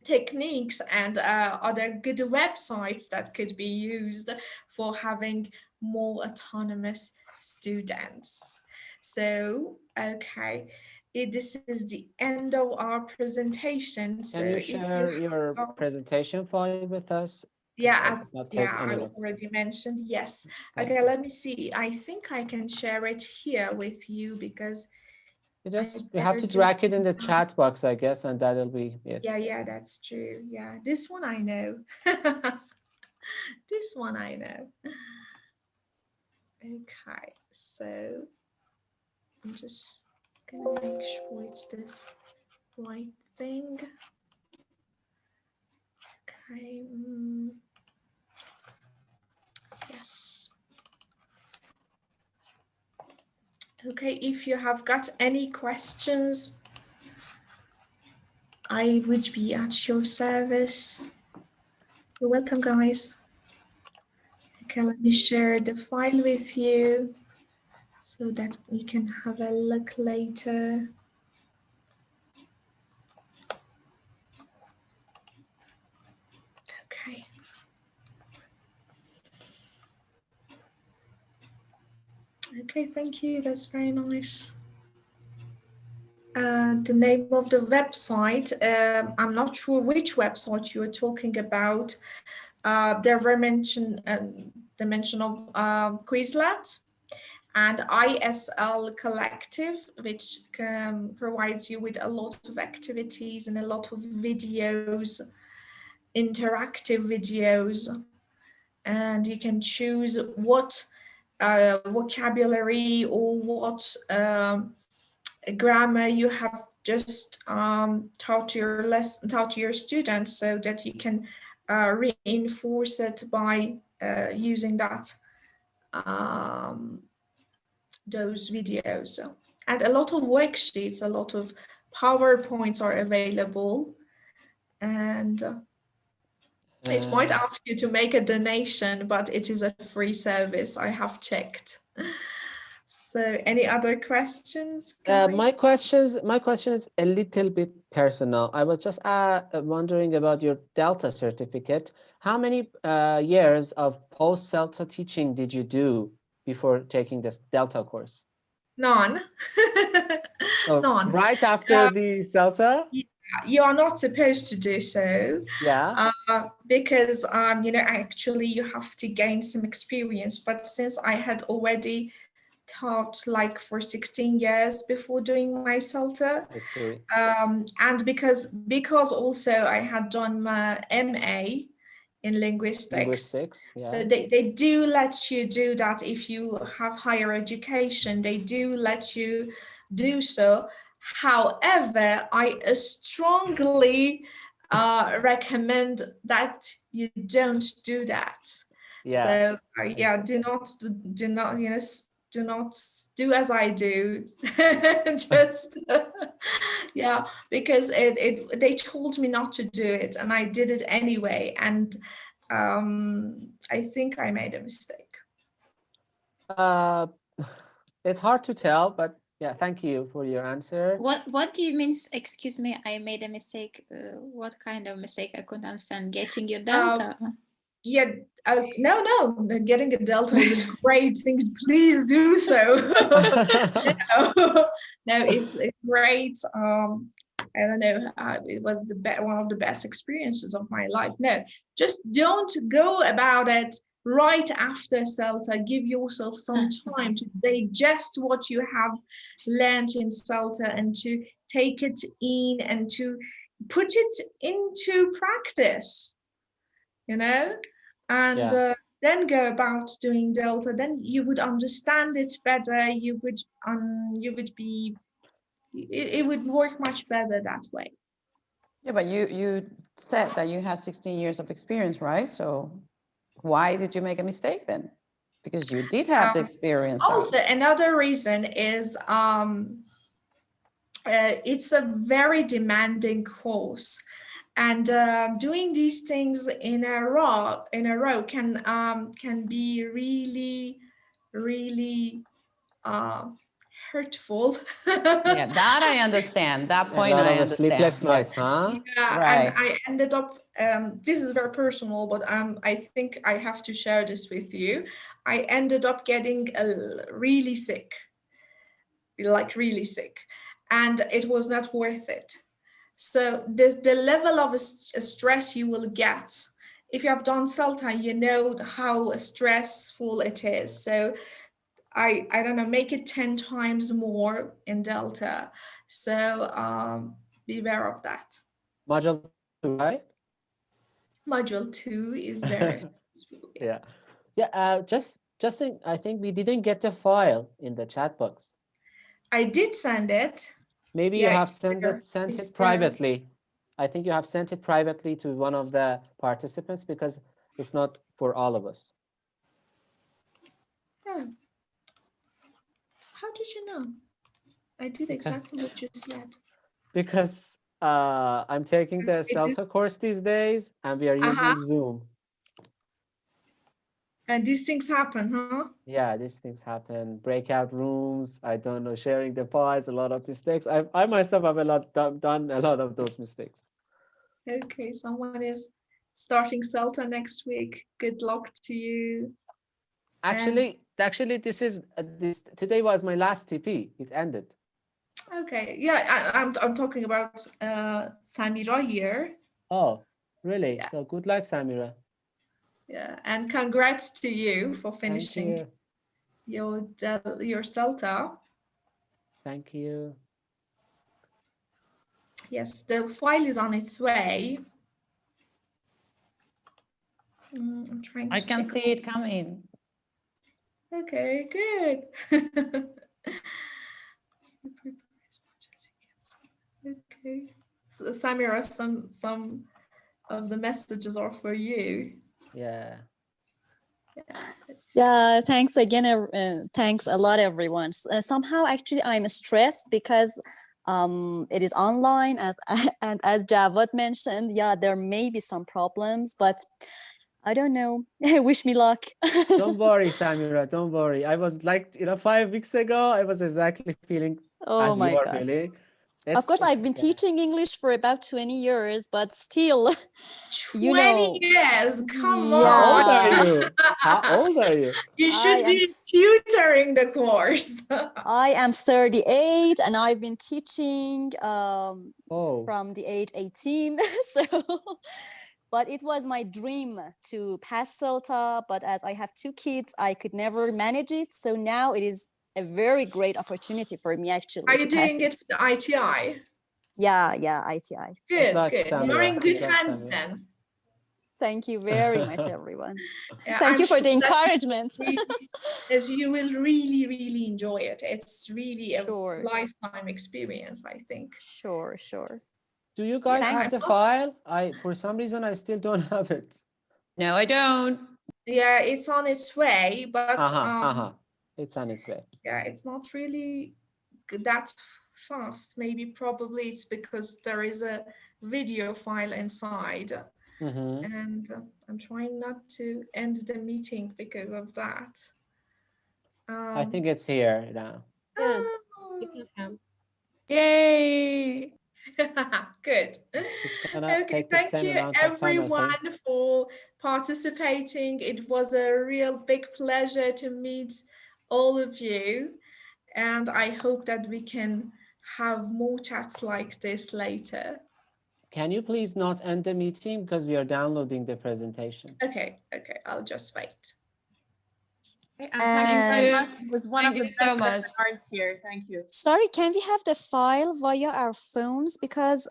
techniques and other good websites that could be used for having more autonomous students. So, okay, this is the end of our presentation. So Can you if you share your presentation file with us? yeah, Not take I any notes. already mentioned, yes. Thank Okay, let me see. I think I can share it here with you because You I just you have better to do drag it in the now. chat box, I guess, and that'll be it. Yeah, that's true. Yeah, this one I know. This one I know. Okay, so I'm just gonna make sure it's the right thing. Okay. Yes. Okay, if you have got any questions, I would be at your service. You're welcome, guys. Okay, let me share the file with you so that we can have a look later. Okay. Okay, thank you. That's very nice. The name of the website, I'm not sure which website you're talking about. There were the mention of Quizlet and ISL Collective, which provides you with a lot of activities and a lot of videos, interactive videos, and you can choose what vocabulary or what grammar you have just taught to your students, so that you can reinforce it by using those videos. And a lot of worksheets, a lot of PowerPoints are available, and it might ask you to make a donation, but it is a free service. I have checked. So, any other questions, guys? My question is a little bit personal. I was just wondering about your Delta certificate. How many years of post-CELTA teaching did you do before taking this Delta course? None. So None. right after the CELTA? You are not supposed to do so. Yeah. Because actually you have to gain some experience. But since I had already taught like for 16 years before doing my CELTA, I see. and because also I had done my MA in linguistics. Yeah. So they do let you do that if you have higher education. They do let you do so. However, I strongly recommend that you don't do that. Yeah. So yeah, do not do not do as I do. Just yeah, because they told me not to do it, and I did it anyway, and I think I made a mistake. It's hard to tell, but yeah, thank you for your answer. What do you mean? Excuse me, I made a mistake. What kind of mistake? I couldn't understand. Getting your Delta. Yeah, no, getting a Delta is a great thing. Please do so. No, it's great. I don't know. It was one of the best experiences of my life. No, just don't go about it right after CELTA. Give yourself some time to digest what you have learned in CELTA and to take it in and to put it into practice. And then go about doing Delta. Then you would understand it better. You would be. It would work much better that way. Yeah, but you said that you had 16 years of experience, right? So why did you make a mistake then? Because you did have the experience. Also, another reason is it's a very demanding course. And doing these things in a row can be really, really hurtful. Yeah, that I understand. That A point lot I of understand. sleepless Yeah. nights, huh? Yeah, Right. and I ended up, this is very personal, but I think I have to share this with you. I ended up getting really sick, like really sick, and it was not worth it. So the level of stress you will get, if you have done CELTA, you know how stressful it is. So I don't know, make it 10 times more in Delta. So be aware of that. Module 2, right? Module 2 is very Yeah. Yeah, I think we didn't get the file in the chat box. I did send it. Maybe Yeah, you have it's sent there. it It's there. privately. I think you have sent it privately to one of the participants because it's not for all of us. Yeah. How did you know? I did exactly what you said. Because I'm taking the CELTA course these days and we are using Zoom. And these things happen, huh? Yeah, these things happen. Breakout rooms, I don't know, sharing the files, a lot of mistakes. I myself have done a lot of those mistakes. Okay, someone is starting CELTA next week. Good luck to you. Actually, this today was my last TP. It ended. Okay, yeah, I'm talking about Samira here. Oh, really? Yeah. So good luck, Samira. Yeah, and congrats to you for finishing your CELTA. Thank you. Yes, the file is on its way. I'm trying to I can see it coming. Okay, good. Okay, so Samira, some of the messages are for you. Yeah. Yeah, thanks again. Thanks a lot, everyone. Somehow, actually, I'm stressed because it is online, and as Javad mentioned, yeah, there may be some problems, but I don't know. Wish me luck. Don't worry, Samira. Don't worry. I was like, 5 weeks ago, I was exactly feeling Oh as you my are God. feeling. Of course, I've been teaching English for about 20 years, but still, 20 years, come yeah. How old are on. you? How old are you? You should be tutoring the course. I am 38 and I've been teaching from the age 18. So, but it was my dream to pass CELTA, but as I have 2 kids, I could never manage it. So now it is a very great opportunity for me actually. Are you doing it with ITI? Yeah, ITI. Good, luck, good. Samira. You're in good Good luck, hands Samira. then. Thank you very much, everyone. Yeah, Thank I'm you for sure the that encouragement. you will really, really enjoy it. It's really a Sure. lifetime experience, I think. Sure. Do you guys have the file? For some reason, I still don't have it. No, I don't. Yeah, it's on its way, but It's on its way. yeah, it's not really that fast. Maybe probably it's because there is a video file inside. And I'm trying not to end the meeting because of that. I think it's here now. Yes, it has come. Yay! Good. It's gonna Okay, take the thank same you amount of time, I everyone think. for participating. It was a real big pleasure to meet all of you. And I hope that we can have more chats like this later. Can you please not end the meeting because we are downloading the presentation? Okay, I'll just wait. Okay, thank you very much. It was one Thank of the you so best much. webinars here. Thank you. Sorry, can we have the file via our phones? Because